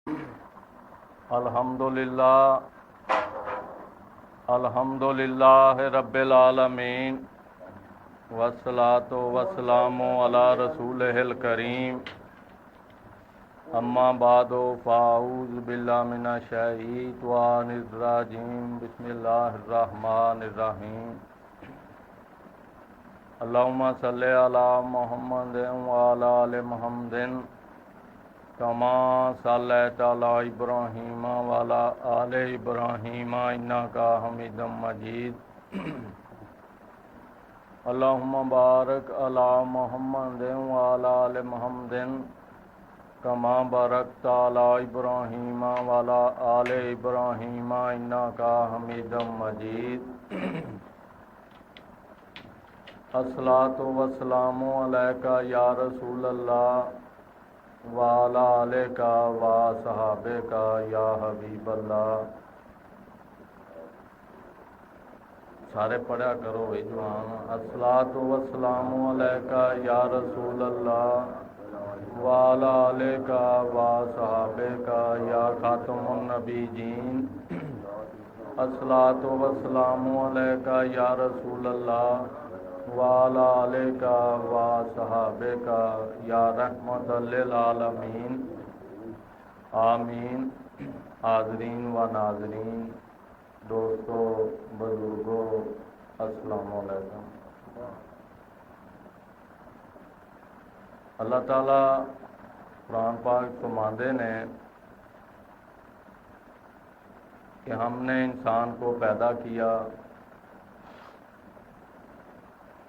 अल्हम्दुलिल्लाह रब्बिल आलमीन वस्सलातु वस्सलामु अला रसूलिहिल करीम अम्मा बादो फ़ाऊज़ु बिल्लाहि मिनश शैतानिर रजीम बिस्मिल्लाहिर रहमानिर रहीम अल्लाहुम्मा सल्लि अला मुहम्मदिन व अला आलि मुहम्मदिन कमा सल्लैता अला इब्राहीम व अला आलि इब्राहीम इन्नका हमीदुम मजीद अल्लाहुम्मा बारिक अला मुहम्मदिन व अला आलि मुहम्मदिन कमा बारकता अला इब्राहीम व अला आलि इब्राहीम इन्नका हमीदुम मजीद अस्सलातु वस्सलामु अलैका या रसूलल्लाह व अला आलिका व सहाबिका या हबीबल्लाह। सारे पढ़ा करो जवान। अस्सलातु वस्सलामु अलैका या रसूलल्लाह व अला आलिका व सहाबिका या खातमुन नबीयीन। अस्सलातु वस्सलामु अलैका या रसूलल्लाह व अला आलिका व सहाबिका या रहमतल लिल आलमीन आमीन। हाज़रीन व नाज़रीन, दोस्तों, बुजुर्गों, अस्सलामु अलैकुम। अल्लाह ताला कुरान पाक फरमाते ने कि हमने इंसान को पैदा किया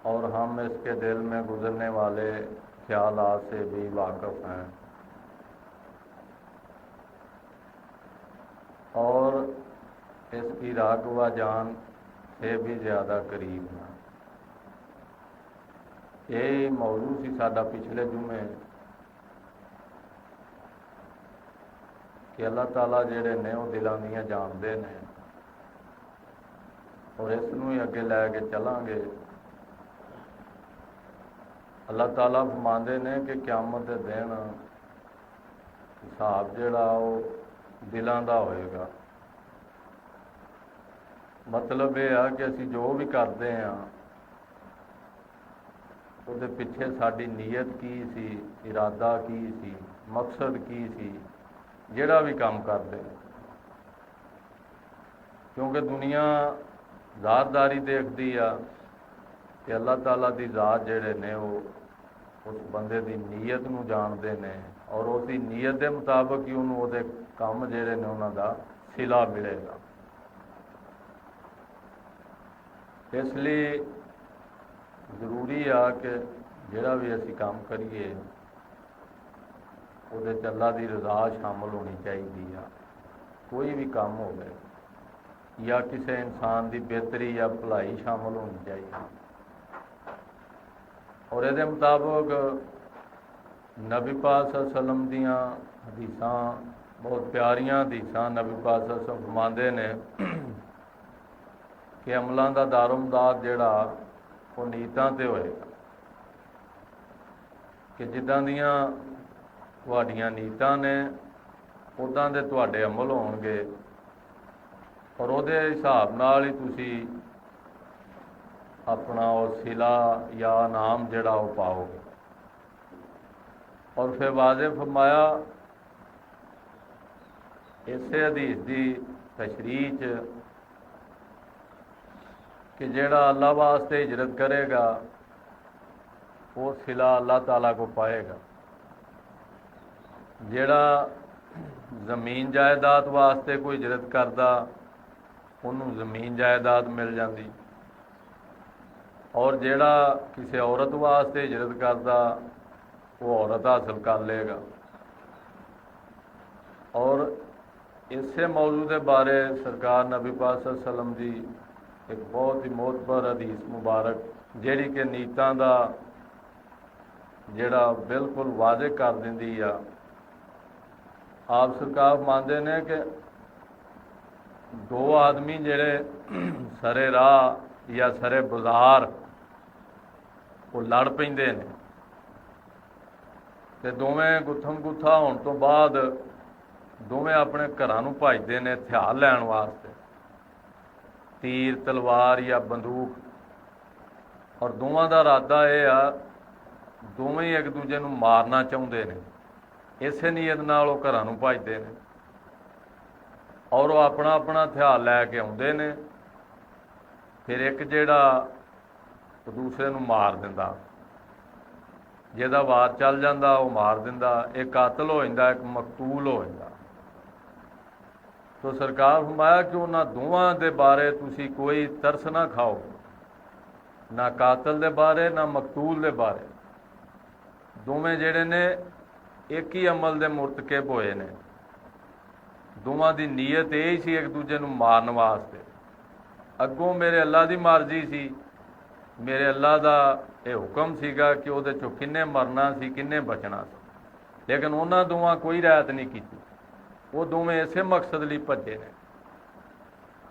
और हम इसके दिल में गुजरने वाले ख्यालात से भी वाकिफ़ हैं और इसकी राग व जान से भी ज़्यादा करीब हैं। ये मौजू सी साडा पिछले जुमे कि अल्लाह ताला जिहड़े ने वो दिलों दियां जानते हैं और इसनूं ही अगे लैके चलांगे। अल्लाह ताला फरमाते ने कि क़यामत के दिन हिसाब जिहड़ा वो दिलों का होएगा। मतलब यह है कि असीं जो भी करते हैं उसदे पिछे साडी नीयत की सी, इरादा की सी, मकसद की सी, जिहड़ा भी काम करते हैं। क्योंकि दुनिया ज़ातदारी देखती है कि अल्लाह ताला की ज़ात जिहड़े ने वो उस बंदे की नीयत नूं जानते हैं और उसकी नीयत के मुताबिक ही उन्होंने उहदे काम जिहड़े ने उन्हां दा सिला मिलेगा। इसलिए जरूरी आ कि जिहड़ा भी असीं काम करिए उहदे च अल्लाह की रज़ा शामिल होनी चाहिए। कोई भी काम होवे या किसी इंसान की बेहतरी या भलाई शामिल होनी चाहिए। और ये मुताबिक नबी पाक सल्लल्लाहु अलैहि वसल्लम दियां हदीसां बहुत प्यारियां हदीसां नबी पाक सल्लल्लाहु अलैहि वसल्लम फरमाते ने कि अमलों का दारोमदार जिहड़ा वो नीयतां ते होएगा कि जिद्दां दियां तुहाडियां नीयतां ने उदां दे तुहाडे अमल होणगे और उहदे हिसाब नाल ही तुसीं अपना और सिला या नाम जिहड़ा वो पाओगे। और फिर वाज़े फरमाया इसे हदीस की तशरीह च कि जिहड़ा अल्लाह वास्ते हिजरत करेगा वो सिला अल्लाह ताला को पाएगा। जिहड़ा ज़मीन जायदाद वास्ते कोई हिजरत करदा उन्होंने ज़मीन जायदाद मिल जाती और जिहड़ा किसी औरत वास्ते हिजरत करदा वो औरत हासिल कर लेगा। और इसे मौजू के बारे सरकार नबी पाक सल्लल्लाहु अलैहि वसल्लम की एक बहुत ही मोतबर हदीस मुबारक जिहड़ी कि नीयतां दा जिहड़ा बिल्कुल वाज़े कर दिंदी आ। आप सरकार फरमांदे ने कि दो आदमी जिहड़े सरे राह या सरे बाजार वो लड़ पैंदे ने ते दोवें गुत्थम गुत्था होने तो बाद ਦੋਵੇਂ ਆਪਣੇ ਘਰਾਂ ਨੂੰ ਭੱਜਦੇ ਨੇ ਹਥਿਆਰ ਲੈਣ ਵਾਸਤੇ, ਤੀਰ ਤਲਵਾਰ ਜਾਂ ਬੰਦੂਕ। ਔਰ ਦੋਵਾਂ ਦਾ ਇਰਾਦਾ ਇਹ ਆ, ਦੋਵੇਂ ਹੀ ਇੱਕ ਦੂਜੇ ਨੂੰ ਮਾਰਨਾ ਚਾਹੁੰਦੇ ਨੇ। ਇਸੇ ਨੀਅਤ ਨਾਲ ਉਹ ਘਰਾਂ ਨੂੰ ਭੱਜਦੇ ਨੇ ਔਰ ਉਹ ਆਪਣਾ ਆਪਣਾ ਹਥਿਆਰ ਲੈ ਕੇ ਆਉਂਦੇ ਨੇ। ਫਿਰ ਇੱਕ ਜਿਹੜਾ ਦੂਸਰੇ ਨੂੰ ਮਾਰ ਦਿੰਦਾ, ਜਿਹਦਾ ਵਾਰ ਚੱਲ ਜਾਂਦਾ ਉਹ ਮਾਰ ਦਿੰਦਾ। ਇੱਕ ਕਾਤਲ ਹੋ ਜਾਂਦਾ, ਇੱਕ ਮਕਤੂਲ ਹੋ ਜਾਂਦਾ। ਤੋ ਸਰਕਾਰ ਫਰਮਾਇਆ ਕਿ ਉਹਨਾਂ ਦੋਵਾਂ ਦੇ ਬਾਰੇ ਤੁਸੀਂ ਕੋਈ ਤਰਸ ਨਾ ਖਾਓ, ਨਾ ਕਾਤਲ ਦੇ ਬਾਰੇ ਨਾ ਮਕਤੂਲ ਦੇ ਬਾਰੇ। ਦੋਵੇਂ ਜਿਹੜੇ ਨੇ ਇੱਕ ਹੀ ਅਮਲ ਦੇ ਮੁਰਤਕਿਬ ਹੋਏ ਨੇ। ਦੋਵਾਂ ਦੀ ਨੀਅਤ ਇਹ ਹੀ ਸੀ ਇੱਕ ਦੂਜੇ ਨੂੰ ਮਾਰਨ ਵਾਸਤੇ। ਅੱਗੋਂ ਮੇਰੇ ਅੱਲਾ ਦੀ ਮਰਜ਼ੀ ਸੀ, ਮੇਰੇ ਅੱਲਾ ਦਾ ਇਹ ਹੁਕਮ ਸੀਗਾ ਕਿ ਉਹਦੇ 'ਚੋਂ ਕਿੰਨੇ ਮਰਨਾ ਸੀ, ਕਿੰਨੇ ਬਚਣਾ ਸੀ। ਲੇਕਿਨ ਉਹਨਾਂ ਦੋਵਾਂ ਕੋਈ ਰਿਆਇਤ ਨਹੀਂ ਕੀਤੀ। ਉਹ ਦੋਵੇਂ ਇਸੇ ਮਕਸਦ ਲਈ ਭੱਜੇ ਨੇ।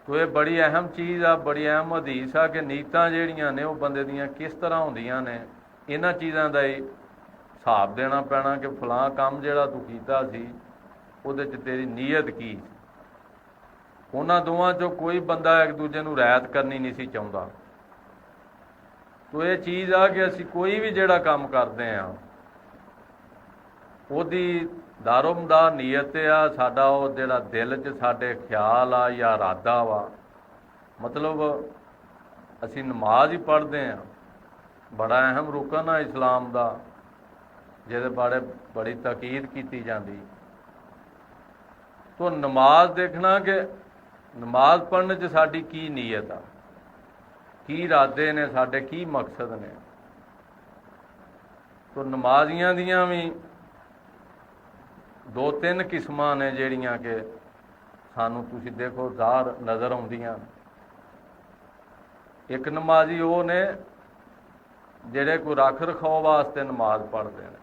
ਤੋ ਇਹ ਬੜੀ ਅਹਿਮ ਚੀਜ਼ ਆ, ਬੜੀ ਅਹਿਮ ਹਦੀਸ ਆ ਕਿ ਨੀਤਾਂ ਜਿਹੜੀਆਂ ਨੇ ਉਹ ਬੰਦੇ ਦੀਆਂ ਕਿਸ ਤਰ੍ਹਾਂ ਹੁੰਦੀਆਂ ਨੇ। ਇਹਨਾਂ ਚੀਜ਼ਾਂ ਦਾ ਹੀ ਹਿਸਾਬ ਦੇਣਾ ਪੈਣਾ ਕਿ ਫਲਾਂ ਕੰਮ ਜਿਹੜਾ ਤੂੰ ਕੀਤਾ ਸੀ ਉਹਦੇ 'ਚ ਤੇਰੀ ਨੀਅਤ ਕੀ ਸੀ। ਉਹਨਾਂ ਦੋਵਾਂ 'ਚੋਂ ਕੋਈ ਬੰਦਾ ਇੱਕ ਦੂਜੇ ਨੂੰ ਰਿਆਇਤ ਕਰਨੀ ਨਹੀਂ ਸੀ ਚਾਹੁੰਦਾ। ਤੋ ਇਹ ਚੀਜ਼ ਆ ਕਿ ਅਸੀਂ ਕੋਈ ਵੀ ਜਿਹੜਾ ਕੰਮ ਕਰਦੇ ਹਾਂ ਉਹਦੀ ਦਾਰੋਮਦਾਰ ਨੀਅਤ ਆ, ਸਾਡਾ ਉਹ ਜਿਹੜਾ ਦਿਲ 'ਚ ਸਾਡੇ ਖਿਆਲ ਆ ਜਾਂ ਇਰਾਦਾ ਵਾ। ਮਤਲਬ ਅਸੀਂ ਨਮਾਜ਼ ਹੀ ਪੜ੍ਹਦੇ ਹਾਂ, ਬੜਾ ਅਹਿਮ ਰੁਕਨ ਆ ਇਸਲਾਮ ਦਾ, ਜਿਹਦੇ ਬਾਰੇ ਬੜੀ ਤਾਕੀਦ ਕੀਤੀ ਜਾਂਦੀ। ਤੋ ਨਮਾਜ਼ ਦੇਖਣਾ ਕਿ ਨਮਾਜ਼ ਪੜ੍ਹਨ 'ਚ ਸਾਡੀ ਕੀ ਨੀਅਤ ਆ, ਕੀ ਇਰਾਦੇ ਨੇ ਸਾਡੇ, ਕੀ ਮਕਸਦ ਨੇ। ਤੋ ਨਮਾਜ਼ੀਆਂ ਦੀਆਂ ਵੀ ਦੋ ਤਿੰਨ ਕਿਸਮਾਂ ਨੇ ਜਿਹੜੀਆਂ ਕਿ ਸਾਨੂੰ ਤੁਸੀਂ ਦੇਖੋ ਜ਼ਾਹਰ ਨਜ਼ਰ ਆਉਂਦੀਆਂ। ਇੱਕ ਨਮਾਜ਼ੀ ਉਹ ਨੇ ਜਿਹੜੇ ਕੋਈ ਰੱਖ ਰਖਾਓ ਵਾਸਤੇ ਨਮਾਜ਼ ਪੜ੍ਹਦੇ ਨੇ,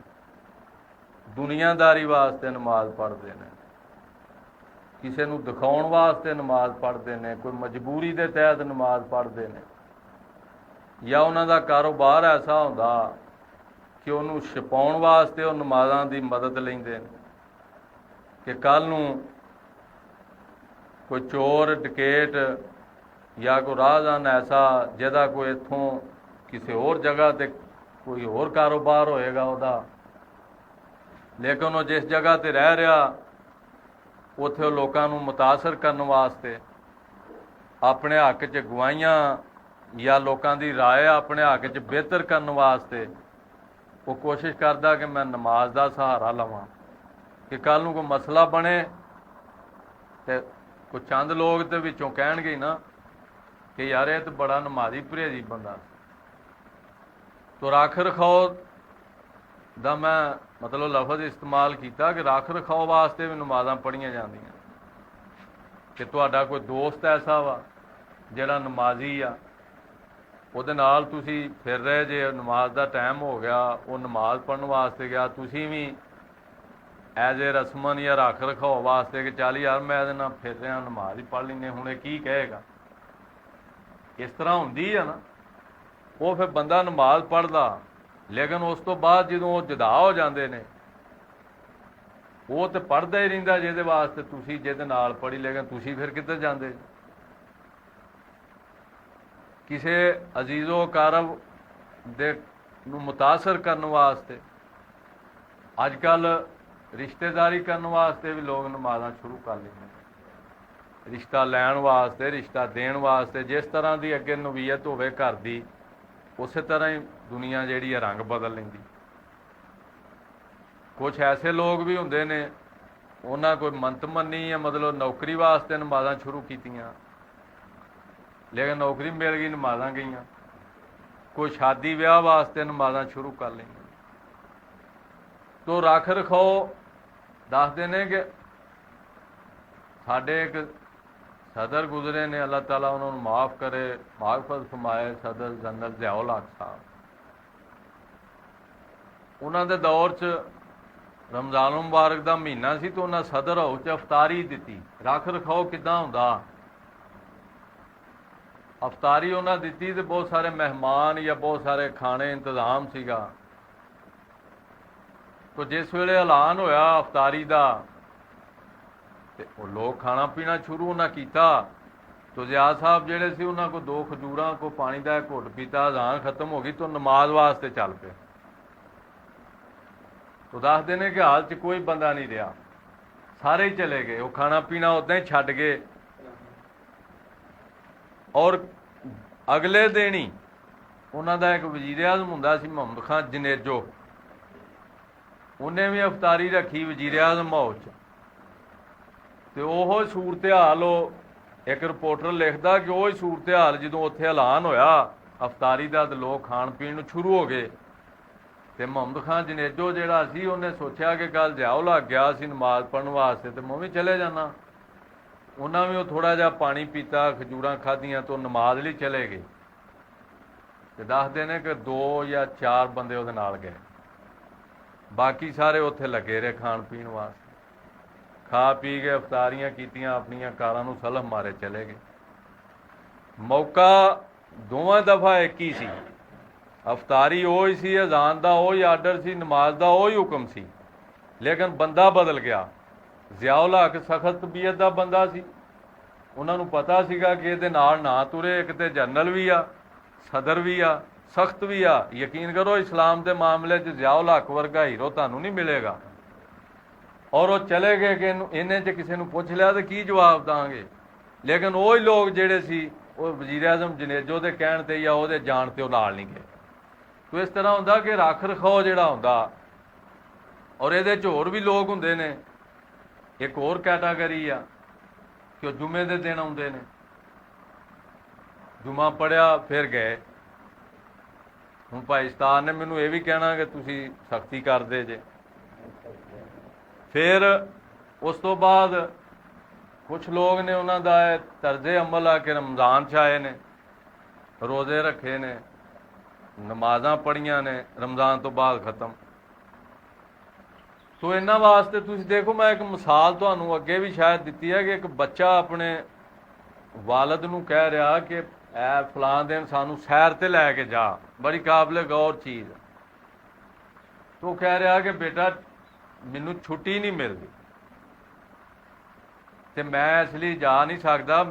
ਦੁਨੀਆਦਾਰੀ ਵਾਸਤੇ ਨਮਾਜ਼ ਪੜ੍ਹਦੇ ਨੇ, ਕਿਸੇ ਨੂੰ ਦਿਖਾਉਣ ਵਾਸਤੇ ਨਮਾਜ਼ ਪੜ੍ਹਦੇ ਨੇ, ਕੋਈ ਮਜਬੂਰੀ ਦੇ ਤਹਿਤ ਨਮਾਜ਼ ਪੜ੍ਹਦੇ ਨੇ, ਜਾਂ ਉਹਨਾਂ ਦਾ ਕਾਰੋਬਾਰ ਐਸਾ ਹੁੰਦਾ ਕਿ ਉਹਨੂੰ ਛਪਾਉਣ ਵਾਸਤੇ ਉਹ ਨਮਾਜ਼ਾਂ ਦੀ ਮਦਦ ਲੈਂਦੇ ਨੇ ਕਿ ਕੱਲ੍ਹ ਨੂੰ ਕੋਈ ਚੋਰ ਡਕੈਤ ਜਾਂ ਕੋਈ ਰਾਹਜ਼ਾਨ ਐਸਾ ਜਿਹਦਾ ਕੋਈ ਇੱਥੋਂ ਕਿਸੇ ਹੋਰ ਜਗ੍ਹਾ 'ਤੇ ਕੋਈ ਹੋਰ ਕਾਰੋਬਾਰ ਹੋਏਗਾ ਉਹਦਾ, ਲੇਕਿਨ ਉਹ ਜਿਸ ਜਗ੍ਹਾ 'ਤੇ ਰਹਿ ਰਿਹਾ ਉੱਥੇ ਉਹ ਲੋਕਾਂ ਨੂੰ ਮੁਤਾਸਰ ਕਰਨ ਵਾਸਤੇ, ਆਪਣੇ ਹੱਕ 'ਚ ਗਵਾਹੀਆਂ ਜਾਂ ਲੋਕਾਂ ਦੀ ਰਾਏ ਆਪਣੇ ਹੱਕ 'ਚ ਬਿਹਤਰ ਕਰਨ ਵਾਸਤੇ ਉਹ ਕੋਸ਼ਿਸ਼ ਕਰਦਾ ਕਿ ਮੈਂ ਨਮਾਜ਼ ਦਾ ਸਹਾਰਾ ਲਵਾਂ ਕਿ ਕੱਲ੍ਹ ਨੂੰ ਕੋਈ ਮਸਲਾ ਬਣੇ ਤੇ ਕੋਈ ਚੰਦ ਲੋਕ ਦੇ ਵਿੱਚੋਂ ਕਹਿਣਗੇ ਹੀ ਨਾ ਕਿ ਯਾਰ ਇਹ ਤਾਂ ਬੜਾ ਨਮਾਜ਼ੀ ਪਰਹੇਜ਼ੀ ਬੰਦਾ। ਤੋ ਰੱਖ ਰਖਾਓ ਦਾ ਮੈਂ ਮਤਲਬ ਲਫ਼ਜ਼ ਇਸਤੇਮਾਲ ਕੀਤਾ ਕਿ ਰੱਖ ਰਖਾਓ ਵਾਸਤੇ ਵੀ ਨਮਾਜ਼ਾਂ ਪੜ੍ਹੀਆਂ ਜਾਂਦੀਆਂ। ਕਿ ਤੁਹਾਡਾ ਕੋਈ ਦੋਸਤ ਐਸਾ ਵਾ ਜਿਹੜਾ ਨਮਾਜ਼ੀ ਆ, ਉਹਦੇ ਨਾਲ ਤੁਸੀਂ ਫਿਰ ਰਹੇ ਜੇ, ਨਮਾਜ਼ ਦਾ ਟਾਈਮ ਹੋ ਗਿਆ, ਉਹ ਨਮਾਜ਼ ਪੜ੍ਹਨ ਵਾਸਤੇ ਗਿਆ, ਤੁਸੀਂ ਵੀ ਐਜ਼ ਏ ਰਸਮਨ ਜਾਂ ਰੱਖ ਰਖਾਓ ਵਾਸਤੇ ਕਿ ਚੱਲ ਯਾਰ ਮੈਂ ਇਹਦੇ ਨਾਲ ਫਿਰ ਰਿਹਾ, ਨਮਾਜ਼ ਹੀ ਪੜ੍ਹ ਲੈਂਦੇ, ਹੁਣ ਇਹ ਕੀ ਕਹੇਗਾ। ਇਸ ਤਰ੍ਹਾਂ ਹੁੰਦੀ ਆ ਨਾ। ਉਹ ਫਿਰ ਬੰਦਾ ਨਮਾਜ਼ ਪੜ੍ਹਦਾ, ਲੇਕਿਨ ਉਸ ਤੋਂ ਬਾਅਦ ਜਦੋਂ ਉਹ ਜੁਦਾ ਹੋ ਜਾਂਦੇ ਨੇ ਉਹ ਤਾਂ ਪੜ੍ਹਦਾ ਹੀ ਰਹਿੰਦਾ ਜਿਹਦੇ ਵਾਸਤੇ ਤੁਸੀਂ ਜਿਹਦੇ ਨਾਲ ਪੜ੍ਹੀ, ਲੇਕਿਨ ਤੁਸੀਂ ਫਿਰ ਕਿੱਧਰ ਜਾਂਦੇ। ਕਿਸੇ ਅਜ਼ੀਜ਼ੋ ਕਾਰਬ ਦੇ ਨੂੰ ਮੁਤਾਸਰ ਕਰਨ ਵਾਸਤੇ ਅੱਜ ਕੱਲ੍ਹ ਰਿਸ਼ਤੇਦਾਰੀ ਕਰਨ ਵਾਸਤੇ ਵੀ ਲੋਕ ਨਮਾਜ਼ਾਂ ਸ਼ੁਰੂ ਕਰ ਲੈਂਦੇ ਨੇ। ਰਿਸ਼ਤਾ ਲੈਣ ਵਾਸਤੇ, ਰਿਸ਼ਤਾ ਦੇਣ ਵਾਸਤੇ, ਜਿਸ ਤਰ੍ਹਾਂ ਦੀ ਅੱਗੇ ਨਵੀਅਤ ਹੋਵੇ ਘਰ ਦੀ, ਉਸੇ ਤਰ੍ਹਾਂ ਹੀ ਦੁਨੀਆ ਜਿਹੜੀ ਹੈ ਰੰਗ ਬਦਲ ਲੈਂਦੀ। ਕੁਛ ਐਸੇ ਲੋਕ ਵੀ ਹੁੰਦੇ ਨੇ, ਉਹਨਾਂ ਕੋਈ ਮੰਤ ਮੰਨੀ ਹੈ, ਮਤਲਬ ਨੌਕਰੀ ਵਾਸਤੇ ਨਮਾਜ਼ਾਂ ਸ਼ੁਰੂ ਕੀਤੀਆਂ, ਲੇਕਿਨ ਨੌਕਰੀ ਮਿਲ ਗਈ, ਨਮਾਜ਼ਾਂ ਗਈਆਂ। ਕੋਈ ਸ਼ਾਦੀ ਵਿਆਹ ਵਾਸਤੇ ਨਮਾਜ਼ਾਂ ਸ਼ੁਰੂ ਕਰ ਲਈਆਂ। ਤੋ ਰੱਖ ਰਖਾਓ ਦੱਸਦੇ ਨੇ ਕਿ ਸਾਡੇ ਇੱਕ ਸਦਰ ਗੁਜ਼ਰੇ ਨੇ, ਅੱਲਾਹ ਤਾਲਾ ਉਹਨਾਂ ਨੂੰ ਮਾफ़ ਕਰੇ, ਮਾਗਫਰਤ ਫਰਮਾਏ, ਸਦਰ ਜਨਰਲ ਜ਼ਿਆਉਲ ਹਕ ਸਾਹਿਬ। ਉਹਨਾਂ ਦੇ ਦੌਰ 'ਚ ਰਮਜ਼ਾਨ ਮੁਬਾਰਕ ਦਾ ਮਹੀਨਾ ਸੀ, ਤਾਂ ਉਹਨਾਂ ਸਦਰ ਹਾਊਸ 'ਚ ਅਫਤਾਰੀ ਦਿੱਤੀ। ਰੱਖ ਰਖਾਓ ਕਿੱਦਾਂ ਹੁੰਦਾ, ਅਫਤਾਰੀ ਉਹਨਾਂ ਦਿੱਤੀ ਤੇ ਬਹੁਤ ਸਾਰੇ ਮਹਿਮਾਨ ਜਾਂ ਬਹੁਤ ਸਾਰੇ ਖਾਣੇ ਇੰਤਜ਼ਾਮ ਸੀਗਾ। ਤੋ ਜਿਸ ਵੇਲੇ ਐਲਾਨ ਹੋਇਆ ਅਫਤਾਰੀ ਦਾ, ਤੇ ਉਹ ਲੋਕ ਖਾਣਾ ਪੀਣਾ ਸ਼ੁਰੂ ਉਹਨਾਂ ਕੀਤਾ। ਤੋ ਜ਼ਿਆਦ ਸਾਹਿਬ ਜਿਹੜੇ ਸੀ ਉਹਨਾਂ ਕੋਲ 2 ਖਜੂਰਾਂ ਕੋ ਪਾਣੀ ਦਾ ਘੁੱਟ ਪੀਤਾ, ਅਜ਼ਾਨ ਖਤਮ ਹੋ ਗਈ ਤੋਂ ਨਮਾਜ਼ ਵਾਸਤੇ ਚੱਲ ਪਏ। ਤੋ ਦੱਸਦੇ ਨੇ ਕਿ ਹਾਲ 'ਚ ਕੋਈ ਬੰਦਾ ਨਹੀਂ ਰਿਹਾ, ਸਾਰੇ ਹੀ ਚਲੇ ਗਏ। ਉਹ ਖਾਣਾ ਪੀਣਾ ਉੱਦਾਂ ਹੀ ਛੱਡ ਗਏ। ਔਰ ਅਗਲੇ ਦਿਨ ਹੀ ਉਹਨਾਂ ਦਾ ਇੱਕ ਵਜ਼ੀਰ ਆਜ਼ਮ ਹੁੰਦਾ ਸੀ ਮੁਹੰਮਦ ਖਾਨ ਜਨੇਜੋ, ਉਹਨੇ ਵੀ ਅਫਤਾਰੀ ਰੱਖੀ ਵਜ਼ੀਰ ਆਜ਼ਮ ਹਾਊਸ 'ਚ। ਤੇ ਉਹ ਸੂਰਤ ਹਾਲ ਉਹ ਇੱਕ ਰਿਪੋਰਟਰ ਲਿਖਦਾ ਕਿ ਉਹ ਹੀ ਸੂਰਤ ਹਾਲ ਜਦੋਂ ਉੱਥੇ ਐਲਾਨ ਹੋਇਆ ਅਫਤਾਰੀ ਦਾ ਤੇ ਲੋਕ ਖਾਣ ਪੀਣ ਨੂੰ ਸ਼ੁਰੂ ਹੋ ਗਏ। ਤੇ ਮੁਹੰਮਦ ਖਾਨ ਜਨੇਜੋ ਜਿਹੜਾ ਸੀ ਉਹਨੇ ਸੋਚਿਆ ਕਿ ਕੱਲ ਜਿਆਓ ਲੱਗ ਗਿਆ ਸੀ ਨਮਾਜ਼ ਪੜ੍ਹਨ ਵਾਸਤੇ ਤੇ ਮੈਂ ਵੀ ਚਲੇ ਜਾਣਾ। ਉਹਨਾਂ ਵੀ ਉਹ ਥੋੜ੍ਹਾ ਜਿਹਾ ਪਾਣੀ ਪੀਤਾ, ਖਜੂਰਾਂ ਖਾਧੀਆਂ ਤੋਂ ਨਮਾਜ਼ ਲਈ ਚਲੇ ਗਏ। ਤੇ ਦੱਸਦੇ ਨੇ ਕਿ 2 ਜਾਂ 4 ਬੰਦੇ ਉਹਦੇ ਨਾਲ ਗਏ, ਬਾਕੀ ਸਾਰੇ ਉੱਥੇ ਲੱਗੇ ਰਹੇ ਖਾਣ ਪੀਣ ਵਾਸਤੇ। ਖਾ ਪੀ ਕੇ ਅਫਤਾਰੀਆਂ ਕੀਤੀਆਂ, ਆਪਣੀਆਂ ਕਾਰਾਂ ਨੂੰ ਸਲਮ ਮਾਰੇ ਚਲੇ ਗਏ। ਮੌਕਾ ਦੋਵਾਂ ਦਫਾ ਇੱਕ ਹੀ ਸੀ, ਅਫਤਾਰੀ ਉਹ ਹੀ ਸੀ, ਅਜ਼ਾਨ ਦਾ ਉਹ ਹੀ ਆਰਡਰ ਸੀ, ਨਮਾਜ਼ ਦਾ ਉਹ ਹੀ ਹੁਕਮ ਸੀ, ਲੇਕਿਨ ਬੰਦਾ ਬਦਲ ਗਿਆ। ਜ਼ਿਆਉਲ ਹਕ ਸਖਤ ਤਬੀਅਤ ਦਾ ਬੰਦਾ ਸੀ, ਉਹਨਾਂ ਨੂੰ ਪਤਾ ਸੀਗਾ ਕਿ ਇਹਦੇ ਨਾਲ ਨਾ ਤੁਰੇ। ਇੱਕ ਤੇ ਜਨਰਲ ਵੀ ਆ, ਸਦਰ ਵੀ ਆ, ਸਖਤ ਵੀ ਆ। ਯਕੀਨ ਕਰੋ ਇਸਲਾਮ ਦੇ ਮਾਮਲੇ 'ਚ ਜ਼ਿਆਉਲ ਹਕ ਵਰਗਾ ਹੀਰੋ ਤੁਹਾਨੂੰ ਨਹੀਂ ਮਿਲੇਗਾ। ਔਰ ਉਹ ਚਲੇ ਗਏ ਕਿ ਇਹਨੇ 'ਚ ਕਿਸੇ ਨੂੰ ਪੁੱਛ ਲਿਆ ਤਾਂ ਕੀ ਜਵਾਬ ਦਾਂਗੇ। ਲੇਕਿਨ ਉਹ ਹੀ ਲੋਕ ਜਿਹੜੇ ਸੀ ਉਹ ਵਜ਼ੀਰ ਆਜ਼ਮ ਜਨੇਜੋ ਦੇ ਕਹਿਣ 'ਤੇ ਜਾਂ ਉਹਦੇ ਜਾਣ 'ਤੇ ਉਹ ਨਾਲ ਨਹੀਂ ਗਏ। ਤੋ ਇਸ ਤਰ੍ਹਾਂ ਹੁੰਦਾ ਕਿ ਰੱਖ ਰਖਾਓ ਜਿਹੜਾ ਹੁੰਦਾ, ਔਰ ਇਹਦੇ 'ਚ ਹੋਰ ਵੀ ਲੋਕ ਹੁੰਦੇ ਨੇ। ਇੱਕ ਹੋਰ ਕੈਟਾਗਰੀ ਆ ਕਿ ਉਹ ਜੁਮੇ ਦੇ ਦਿਨ ਆਉਂਦੇ ਨੇ, ਜੁਮਾ ਪੜ੍ਹਿਆ ਫਿਰ ਗਏ। ਹੁਣ ਭਾਈ ਉਸਤਾਦ ਨੇ ਮੈਨੂੰ ਇਹ ਵੀ ਕਹਿਣਾ ਕਿ ਤੁਸੀਂ ਸਖਤੀ ਕਰਦੇ ਜੇ। ਫਿਰ ਉਸ ਤੋਂ ਬਾਅਦ ਕੁਛ ਲੋਕ ਨੇ ਉਹਨਾਂ ਦਾ ਇਹ ਤਰਜ਼ੇ ਅਮਲ ਆ ਕਿ ਰਮਜ਼ਾਨ 'ਚ ਆਏ ਨੇ, ਰੋਜ਼ੇ ਰੱਖੇ ਨੇ, ਨਮਾਜ਼ਾਂ ਪੜ੍ਹੀਆਂ ਨੇ, ਰਮਜ਼ਾਨ ਤੋਂ ਬਾਅਦ ਖਤਮ। ਸੋ ਇਹਨਾਂ ਵਾਸਤੇ ਤੁਸੀਂ ਦੇਖੋ, ਮੈਂ ਇੱਕ ਮਿਸਾਲ ਤੁਹਾਨੂੰ ਅੱਗੇ ਵੀ ਸ਼ਾਇਦ ਦਿੱਤੀ ਹੈ ਕਿ ਇੱਕ ਬੱਚਾ ਆਪਣੇ ਵਾਲਦ ਨੂੰ ਕਹਿ ਰਿਹਾ ਕਿ ਐ ਫਲਾਂ ਦਿਨ ਸਾਨੂੰ ਸੈਰ 'ਤੇ ਲੈ ਕੇ ਜਾ, ਬੜੀ ਕਾਬਲੇ ਗੌਰ ਚੀਜ਼। ਤੋ ਕਹਿ ਰਿਹਾ ਕਿ ਬੇਟਾ ਮੈਨੂੰ ਛੁੱਟੀ ਨਹੀਂ ਮਿਲਦੀ ਤੇ ਮੈਂ ਇਸ ਲਈ ਜਾ ਨਹੀਂ ਸਕਦਾ।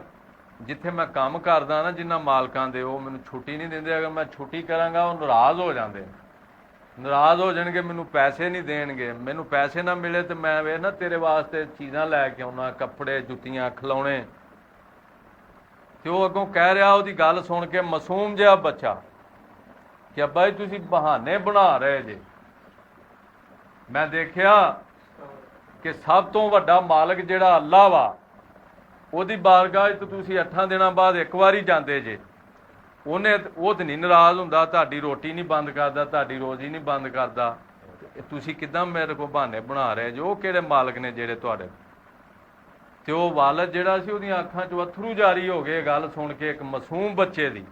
ਜਿੱਥੇ ਮੈਂ ਕੰਮ ਕਰਦਾ ਨਾ ਜਿਨ੍ਹਾਂ ਮਾਲਕਾਂ ਦੇ, ਉਹ ਮੈਨੂੰ ਛੁੱਟੀ ਨਹੀਂ ਦਿੰਦੇ। ਅਗਰ ਮੈਂ ਛੁੱਟੀ ਕਰਾਂਗਾ ਉਹ ਨਾਰਾਜ਼ ਹੋ ਜਾਂਦੇ, ਨਾਰਾਜ਼ ਹੋ ਜਾਣਗੇ, ਮੈਨੂੰ ਪੈਸੇ ਨਹੀਂ ਦੇਣਗੇ। ਮੈਨੂੰ ਪੈਸੇ ਨਾ ਮਿਲੇ ਤੇ ਮੈਂ ਵੇ ਨਾ ਤੇਰੇ ਵਾਸਤੇ ਚੀਜ਼ਾਂ ਲੈ ਕੇ ਆਉਣਾ, ਕੱਪੜੇ, ਜੁੱਤੀਆਂ, ਖਿਲੌਣੇ। ਤੇ ਉਹ ਅੱਗੋਂ ਕਹਿ ਰਿਹਾ, ਉਹਦੀ ਗੱਲ ਸੁਣ ਕੇ ਮਾਸੂਮ ਜਿਹਾ ਬੱਚਾ, ਕਿ ਅੱਬਾ ਜੀ ਤੁਸੀਂ ਬਹਾਨੇ ਬਣਾ ਰਹੇ ਜੇ। ਮੈਂ ਦੇਖਿਆ ਕਿ ਸਭ ਤੋਂ ਵੱਡਾ ਮਾਲਕ ਜਿਹੜਾ ਅੱਲਾ ਵਾ, ਉਹਦੀ ਬਾਰਗਾਹ 'ਚ ਤੁਸੀਂ 8 ਦਿਨਾਂ ਬਾਅਦ ਇੱਕ ਵਾਰੀ ਜਾਂਦੇ ਜੇ। ਉਹ ਤਾਂ ਨਹੀਂ ਨਾਰਾਜ਼ ਹੁੰਦਾ, ਤੁਹਾਡੀ ਰੋਟੀ ਨਹੀਂ ਬੰਦ ਕਰਦਾ, ਤੁਹਾਡੀ ਰੋਜ਼ੀ ਨਹੀਂ ਬੰਦ ਕਰਦਾ। ਤੁਸੀਂ ਕਿੱਦਾਂ ਮੇਰੇ ਕੋਲ ਬਹਾਨੇ ਬਣਾ ਰਹੇ ਜੇ? ਉਹ ਕਿਹੜੇ ਮਾਲਕ ਨੇ ਜਿਹੜੇ ਤੁਹਾਡੇ? ਤੇ ਉਹ ਵਾਲਦ ਜਿਹੜਾ ਸੀ ਉਹਦੀਆਂ ਅੱਖਾਂ 'ਚੋਂ ਅੱਥਰੂ ਜਾਰੀ ਹੋ ਗਏ ਗੱਲ ਸੁਣ ਕੇ ਇੱਕ ਮਾਸੂਮ ਬੱਚੇ ਦੀ,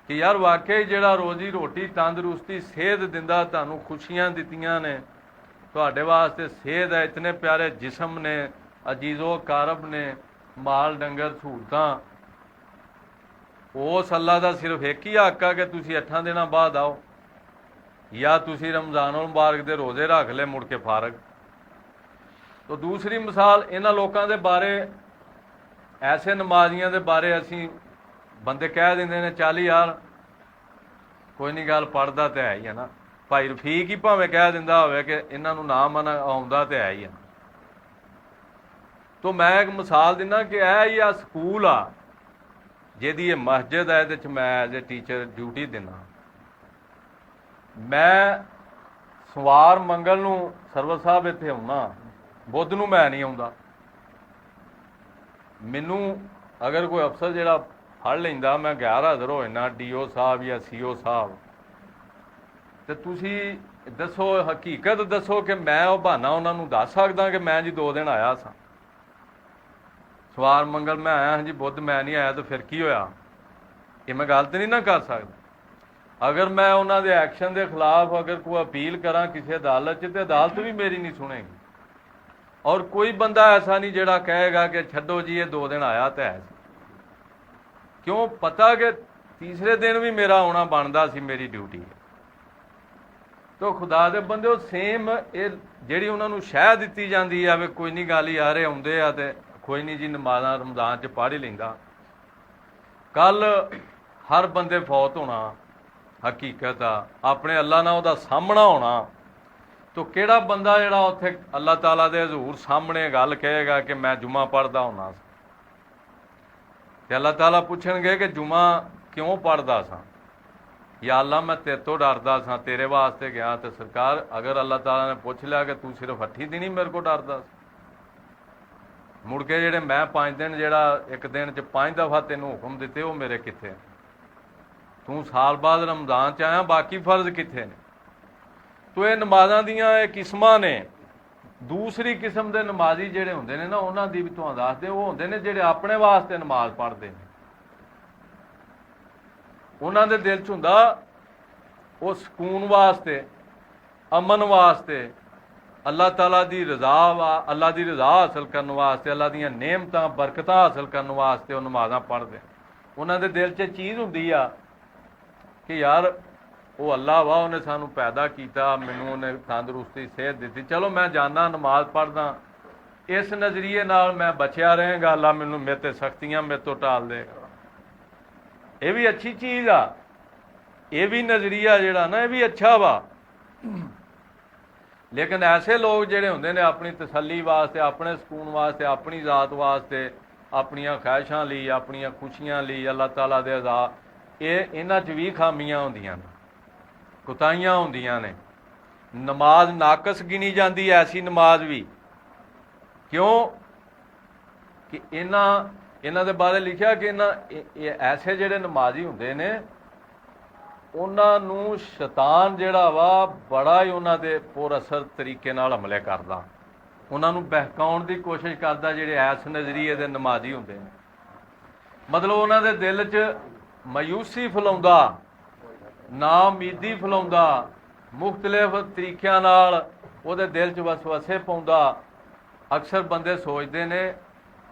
ਕਿ ਯਾਰ ਵਾਕਈ ਜਿਹੜਾ ਰੋਜ਼ੀ ਰੋਟੀ, ਤੰਦਰੁਸਤੀ, ਸਿਹਤ ਦਿੰਦਾ, ਤੁਹਾਨੂੰ ਖੁਸ਼ੀਆਂ ਦਿੱਤੀਆਂ ਨੇ, ਤੁਹਾਡੇ ਵਾਸਤੇ ਸਿਹਤ ਹੈ, ਇਤਨੇ ਪਿਆਰੇ ਜਿਸਮ ਨੇ, ਅਜੀਜ਼ੋ ਕਾਰਬ ਨੇ, ਮਾਲ ਡੰਗਰ, ਸਹੂਲਤਾਂ, ਉਸ ਅੱਲਾ ਦਾ ਸਿਰਫ ਇੱਕ ਹੀ ਹੱਕ ਆ ਕਿ ਤੁਸੀਂ 8 ਦਿਨਾਂ ਬਾਅਦ ਆਓ, ਜਾਂ ਤੁਸੀਂ ਰਮਜ਼ਾਨੁਲ ਮੁਬਾਰਕ ਦੇ ਰੋਜ਼ੇ ਰੱਖ ਲਏ ਮੁੜ ਕੇ ਫਾਰਗ। ਤੋ ਦੂਸਰੀ ਮਿਸਾਲ ਇਹਨਾਂ ਲੋਕਾਂ ਦੇ ਬਾਰੇ, ਐਸੇ ਨਮਾਜ਼ੀਆਂ ਦੇ ਬਾਰੇ ਅਸੀਂ ਬੰਦੇ ਕਹਿ ਦਿੰਦੇ ਨੇ, ਚੱਲ ਯਾਰ ਕੋਈ ਨਹੀਂ ਗੱਲ ਪੜ੍ਹਦਾ ਤੇ ਹੈ ਹੀ ਹੈ ਨਾ। ਭਾਈ ਰਫੀਕ ਹੀ ਭਾਵੇਂ ਕਹਿ ਦਿੰਦਾ ਹੋਵੇ ਕਿ ਇਹਨਾਂ ਨੂੰ ਨਾ ਮਨ ਆਉਂਦਾ ਤੇ ਹੈ ਹੀ ਆ। ਤੋ ਮੈਂ ਇੱਕ ਮਿਸਾਲ ਦਿੰਦਾ ਕਿ ਇਹ ਹੀ ਆ ਸਕੂਲ ਆ ਜਿਹਦੀ ਇਹ ਮਸਜਿਦ ਹੈ, ਇਹਦੇ 'ਚ ਮੈਂ ਐਜ਼ ਏ ਟੀਚਰ ਡਿਊਟੀ ਦਿੰਦਾ। ਮੈਂ ਸਵਾਰ ਮੰਗਲ ਨੂੰ ਸਰਵਰ ਸਾਹਿਬ ਇੱਥੇ ਆਉਣਾ, ਬੁੱਧ ਨੂੰ ਮੈਂ ਨਹੀਂ ਆਉਂਦਾ। ਮੈਨੂੰ ਅਗਰ ਕੋਈ ਅਫਸਰ ਜਿਹੜਾ ਫੜ ਲੈਂਦਾ, ਮੈਂ ਗੈਰ ਹਾਜ਼ਰ ਹੋ ਜਾਂਦਾ, DO ਸਾਹਿਬ ਜਾਂ CO ਸਾਹਿਬ, ਤੇ ਤੁਸੀਂ ਦੱਸੋ, ਹਕੀਕਤ ਦੱਸੋ ਕਿ ਮੈਂ ਉਹ ਬਹਾਨਾ ਉਹਨਾਂ ਨੂੰ ਦੱਸ ਸਕਦਾ ਕਿ ਮੈਂ ਜੀ 2 ਦਿਨ ਆਇਆ ਸਾਂ, ਸਵਾਰ ਮੰਗਲ ਮੈਂ ਆਇਆ ਜੀ, ਬੁੱਧ ਮੈਂ ਨਹੀਂ ਆਇਆ, ਤਾਂ ਫਿਰ ਕੀ ਹੋਇਆ? ਇਹ ਮੈਂ ਗੱਲ ਤਾਂ ਨਹੀਂ ਨਾ ਕਰ ਸਕਦਾ। ਅਗਰ ਮੈਂ ਉਹਨਾਂ ਦੇ ਐਕਸ਼ਨ ਦੇ ਖਿਲਾਫ ਅਗਰ ਕੋਈ ਅਪੀਲ ਕਰਾਂ ਕਿਸੇ ਅਦਾਲਤ 'ਚ, ਤੇ ਅਦਾਲਤ ਵੀ ਮੇਰੀ ਨਹੀਂ ਸੁਣੇਗੀ। ਔਰ ਕੋਈ ਬੰਦਾ ਐਸਾ ਨਹੀਂ ਜਿਹੜਾ ਕਹੇਗਾ ਕਿ ਛੱਡੋ ਜੀ ਇਹ 2 ਦਿਨ ਆਇਆ ਤਾਂ ਹੈ। ਕਿਉਂ? ਪਤਾ ਕਿ ਤੀਸਰੇ ਦਿਨ ਵੀ ਮੇਰਾ ਆਉਣਾ ਬਣਦਾ ਸੀ, ਮੇਰੀ ਡਿਊਟੀ ਹੈ। तो खुदा दे बंदे सेम ये ਜਿਹੜੀ ਉਹਨਾਂ ਨੂੰ ਸ਼ਹਿ ਦਿੱਤੀ ਜਾਂਦੀ ਆ ਵੀ ਕੋਈ ਨਹੀਂ ਗੱਲ ਯਾਰ ਇਹ ਆਉਂਦੇ ਆ ਤੇ ਕੋਈ ਨਹੀਂ ਜੀ ਨਮਾਜ਼ਾਂ ਰਮਜ਼ਾਨ 'ਚ ਪੜ੍ਹ ਹੀ ਲੈਂਦਾ। ਕੱਲ ਹਰ ਬੰਦੇ ਫੌਤ ਹੋਣਾ ਹਕੀਕਤ ਆ, ਆਪਣੇ ਅੱਲਾ ਨਾਲ ਉਹਦਾ ਸਾਹਮਣਾ ਹੋਣਾ। ਤੋ ਕਿਹੜਾ ਬੰਦਾ ਜਿਹੜਾ ਉੱਥੇ ਅੱਲਾ ਤਾਲਾ ਦੇ ਹਜ਼ੂਰ ਸਾਹਮਣੇ ਗੱਲ ਕਹੇਗਾ ਕਿ ਮੈਂ ਜੁਮਾ ਪੜ੍ਹਦਾ ਹੁੰਨਾ ਤੇ ਅੱਲਾ ਤਾਲਾ ਪੁੱਛਣਗੇ ਕਿ ਜੁਮਾ ਕਿਉਂ ਪੜ੍ਹਦਾ ਸਾਂ? या अल्लाह मैं तेरे तो डरदा सा, तेरे वास्ते गया। तो सरकार अगर अल्लाह ताला ने पूछ लिया कि तू सिर्फ हट्ठी दी नहीं मेरे को डरदा, मुड़ के जेड़े मैं 5 दिन जेड़ा एक दिन च 5 दफ़ा तेनों हुक्म दिते वो मेरे कित्थे? तू साल बाद रमज़ान च आया, बाकी फर्ज कित्थे ने? तो ये नमाज़ां दियां ये किस्मां ने। दूसरी किस्म के नमाजी जेड़े हुंदे ने ना उन्हां दी भी तुहां दसदे, वो हुंदे ने जेड़े अपने वास्ते नमाज पढ़दे ने। उन्हां दे दिल च हुंदा वो सकून वास्ते, अमन वास्ते, अल्लाह ताला दी रज़ा वा, अल्लाह दी रज़ा हासिल करने वास्ते, अल्लाह दीयां नेमतां बरकतां हासिल करने वास्ते वो नमाज़ां पढ़दे। उन्हां दे दिल च चीज़ हुंदी आ कि यार वो अल्लाह वा, उन्हें सानू पैदा कीता, मैनूं उन्हें तंदरुस्ती सेहत दित्ती, चलो मैं जाना नमाज पढ़दा, इस नज़रिए नाल मैं बचिया रहेगा, अल्लाह मैनूं मेरे ते सख्तियां मेरे तो टाल देगा। ये भी अच्छी चीज़ आ, ये भी नज़रिया जिहड़ा ना ये भी अच्छा वा। लेकिन ऐसे लोग जिहड़े हुंदे ने अपनी तसल्ली वास्ते, अपने सकून वास्ते, अपनी ज़ात वास्ते, अपनियां ख्वाहिशां लई, अपनियां खुशियां लई अल्लाह ताला दे अज़ा, ये इन्हां च भी खामियां हुंदियां ने, कुताहियां हुंदियां ने। नमाज नाकस गिनी जाती है, ऐसी नमाज भी। क्यों कि इन्हां दे बारे लिखिया कि ऐसे जिहड़े नमाजी हुंदे ने उन्हां नूं शैतान जिहड़ा वा बड़ा ही उन्हां दे पुरअसर तरीके नाल हमले करदा, उन्हां नूं बहकाउण दी कोशिश करदा। जिहड़े ऐस नज़रिए दे नमाजी हुंदे ने, मतलब उन्हां दे दिल च मायूसी फैलाउंदा, नाउमीदी फैलाउंदा, मुख्तलिफ तरीकिਆਂ नाल ਉਹਦੇ दिल च वसवसे पाउंदा। अक्सर बंदे सोचते ने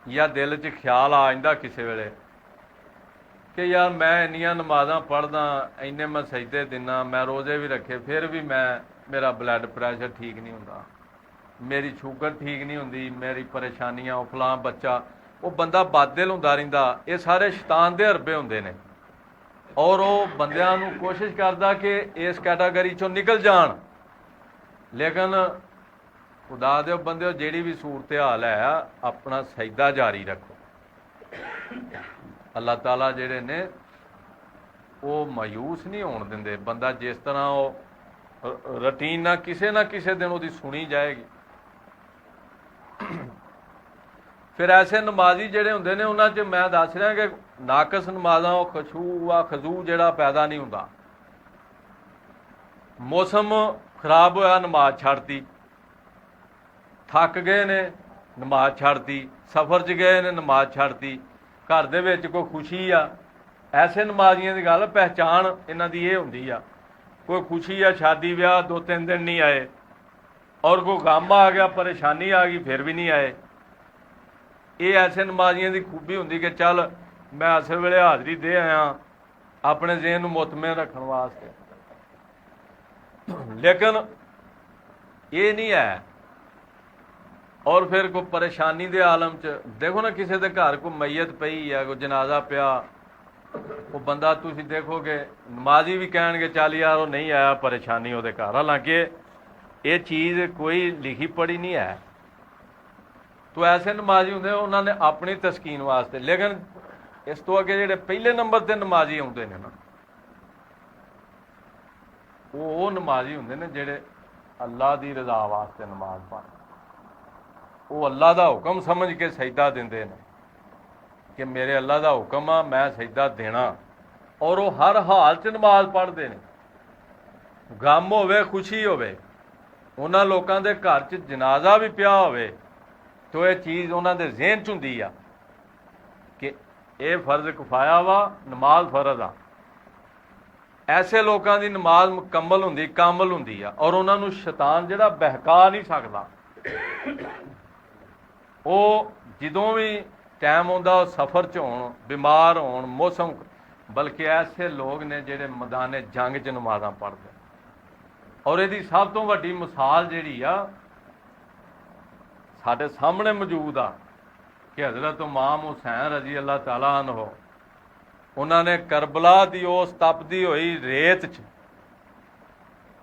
या दिल च ख्याल आ जाता किसी वेले कि यार मैं इन्नियां नमाज़ां पढ़दा, इन्ने मैं सजदे दिना, मैं रोज़े भी रखे, फिर भी मेरा ब्लड प्रैशर ठीक नहीं हुंदा, मेरी शुगर ठीक नहीं हुंदी, मेरी परेशानियां, फलां बच्चा, वो बंदा बददिल हुंदा रहिंदा। ये सारे शैतान दे हरबे हुंदे ने और वो बंदियां नूं कोशिश करदा कि इस कैटागरी चों निकल जाण। लेकिन खुदा दे बंदे जिहड़ी भी सूरत हाल है अपना सजदा जारी रखो। अल्लाह ताला जिहड़े ने वो मायूस नहीं होण दिंदे। बंदा जिस तरह वो रूटीन ना किसी दिन उसदी सुनी जाएगी। फिर ऐसे नमाजी जिहड़े हुंदे ने उन्हां च मैं दस रहा कि नाकस नमाज़ां वो खशू वा खजू जिहड़ा पैदा नहीं हुंदा। मौसम खराब होया नमाज छड्डती, थक गए ने नमाज छड्डती, सफ़र च गए ने नमाज छड्डती, घर दे विच कोई खुशी आ, ऐसे नमाजियां दी गल पहचान इन्हां दी ये हुंदी आ। कोई खुशी आ, शादी ब्याह 2-3 दिन नहीं आए, और कोई गम आ गया, परेशानी आ गई, फिर भी नहीं आए। ये ऐसे नमाजियां दी खूबी हुंदी कि चल मैं इस वेले हाज़री दे आया अपने ज़हन नूं मुतमईन रखण वास्ते। लेकिन ये नहीं है। और फिर कोई परेशानी दे आलम च देखो ना, किसी के घर कोई मैयत पई है, कोई जनाजा पिया, वो बंदा तुसी देखोगे नमाजी भी कहेंगे चल यार वो नहीं आया, परेशानी वो घर। हालांकि ये चीज़ कोई लिखी पढ़ी नहीं है। तो ऐसे नमाजी होंगे उन्होंने अपनी तस्कीन वास्ते। लेकिन इस तो अगे जो पहले नंबर पर नमाजी आते हैं ना, वो नमाजी होंगे ने जेड़े अल्लाह की रज़ा वास्ते नमाज पढ़, वो अल्लाह का हुक्म समझ के सजदा देंदे ने कि मेरे अल्लाह का हुक्म आ, मैं सजदा देना। और वो हर हाल च नमाज पढ़ते हैं, गम होवे खुशी होवे, उन्हां लोकां दे घर च जनाजा भी पिया होवे, तो ये चीज़ उन्हां दे ज़हन च हुंदी आ कि ये फर्ज किफाया वा, नमाज फर्ज आ। ऐसे लोगों की नमाज मुकम्मल हुंदी, कामल हुंदी आ, और उन्हां नूं शैतान जिहड़ा बहका नहीं सकदा। वो जदों भी टाइम आउंदा सफ़र च होण, बीमार होण, मौसम, बल्कि ऐसे लोग ने जिहड़े मैदान जंग च नमाज़ां पढ़दे। ਔਰ ਇਹਦੀ ਸਭ ਤੋਂ ਵੱਡੀ ਮਿਸਾਲ ਜਿਹੜੀ ਆ ਸਾਡੇ ਸਾਹਮਣੇ ਮੌਜੂਦ ਆ ਕਿ ਹਜ਼ਰਤ ਇਮਾਮ ਹੁਸੈਨ ਰਜ਼ੀ ਅੱਲਾਹ ਤਾਲਾ ਅਨਹੁ ਉਹਨਾਂ ਨੇ ਕਰਬਲਾ ਦੀ ਉਸ ਤਪਦੀ ਹੋਈ ਰੇਤ 'ਚ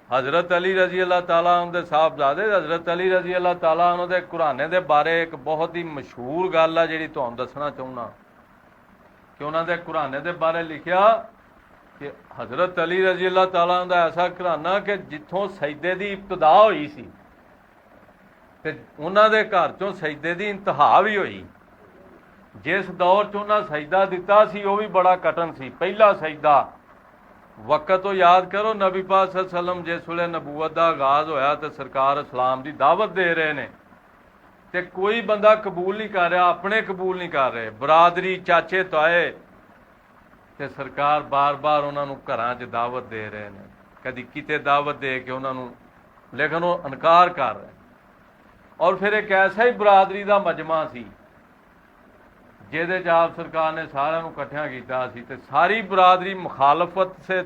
ਹਜ਼ਰਤ ਅਲੀ ਰਜ਼ੀ ਅੱਲਾਹ ਤਾਲਾ ਅਨਹੁ ਦੇ ਸਾਹਿਬਜ਼ਾਦੇ ਹਜ਼ਰਤ ਅਲੀ ਰਜ਼ੀ ਅੱਲਾਹ ਤਾਲਾ ਅਨਹੁ ਦੇ ਘਰਾਣੇ ਦੇ ਬਾਰੇ ਇੱਕ ਬਹੁਤ ਹੀ ਮਸ਼ਹੂਰ ਗੱਲ ਆ ਜਿਹੜੀ ਤੁਹਾਨੂੰ ਦੱਸਣਾ ਚਾਹੁੰਦਾ ਕਿ ਉਹਨਾਂ ਦੇ ਘਰਾਣੇ ਦੇ ਬਾਰੇ ਲਿਖਿਆ ਕਿ ਹਜ਼ਰਤ ਅਲੀ ਰਜ਼ੀ ਅੱਲਾਹ ਤਾਲਾ ਅਨਹੁ ਦਾ ਐਸਾ ਘਰਾਣਾ ਕਿ ਜਿੱਥੋਂ ਸਜਦੇ ਦੀ ਇਬਤਦਾ ਹੋਈ ਸੀ ਤੇ ਉਹਨਾਂ ਦੇ ਘਰ 'ਚੋਂ ਸਜਦੇ ਦੀ ਇੰਤਹਾ ਵੀ ਹੋਈ। ਜਿਸ ਦੌਰ 'ਚ ਉਹਨਾਂ ਸਜਦਾ ਦਿੱਤਾ ਸੀ ਉਹ ਵੀ ਬੜਾ ਕਠਿਨ ਸੀ। ਪਹਿਲਾ ਸਜਦਾ ਵਕਤ ਤੋਂ ਯਾਦ ਕਰੋ, ਨਬੀ ਪਾਕ ਸੱਲੱਲਾਹੁ ਅਲੈहि ਵਸੱਲਮ ਜਿਸ ਵੇਲੇ ਨਬੂਵਤ ਦਾ ਆਗਾਜ਼ ਹੋਇਆ ਤੇ ਸਰਕਾਰ ਇਸਲਾਮ ਦੀ ਦਾਵਤ ਦੇ ਰਹੇ ਨੇ ਤੇ ਕੋਈ ਬੰਦਾ ਕਬੂਲ ਨਹੀਂ ਕਰ ਰਿਹਾ, ਆਪਣੇ ਕਬੂਲ ਨਹੀਂ ਕਰ ਰਹੇ, ਬਰਾਦਰੀ ਚਾਚੇ ਤਾਏ, ਤੇ ਸਰਕਾਰ ਬਾਰ-ਬਾਰ ਉਹਨਾਂ ਨੂੰ ਘਰਾਂ 'ਚ ਦਾਵਤ ਦੇ ਰਹੇ ਨੇ, ਕਦੀ ਕਿਤੇ ਦਾਵਤ ਦੇ ਕੇ ਉਹਨਾਂ ਨੂੰ, ਲੇਕਿਨ ਉਹ ਇਨਕਾਰ ਕਰ ਰਹੇ। ਔਰ ਫਿਰ ਇੱਕ ਐਸਾ ਹੀ ਬਰਾਦਰੀ ਦਾ ਮਜਮਾ ਸੀ ਜਿਹਦੇ 'ਚ ਆਪ ਸਰਕਾਰ ਨੇ ਸਾਰਿਆਂ ਨੂੰ ਇਕੱਠਿਆਂ ਕੀਤਾ ਸੀ ਤੇ ਸਾਰੀ ਬਰਾਦਰੀ ਮੁਖਾਲਫਤ ਸੇ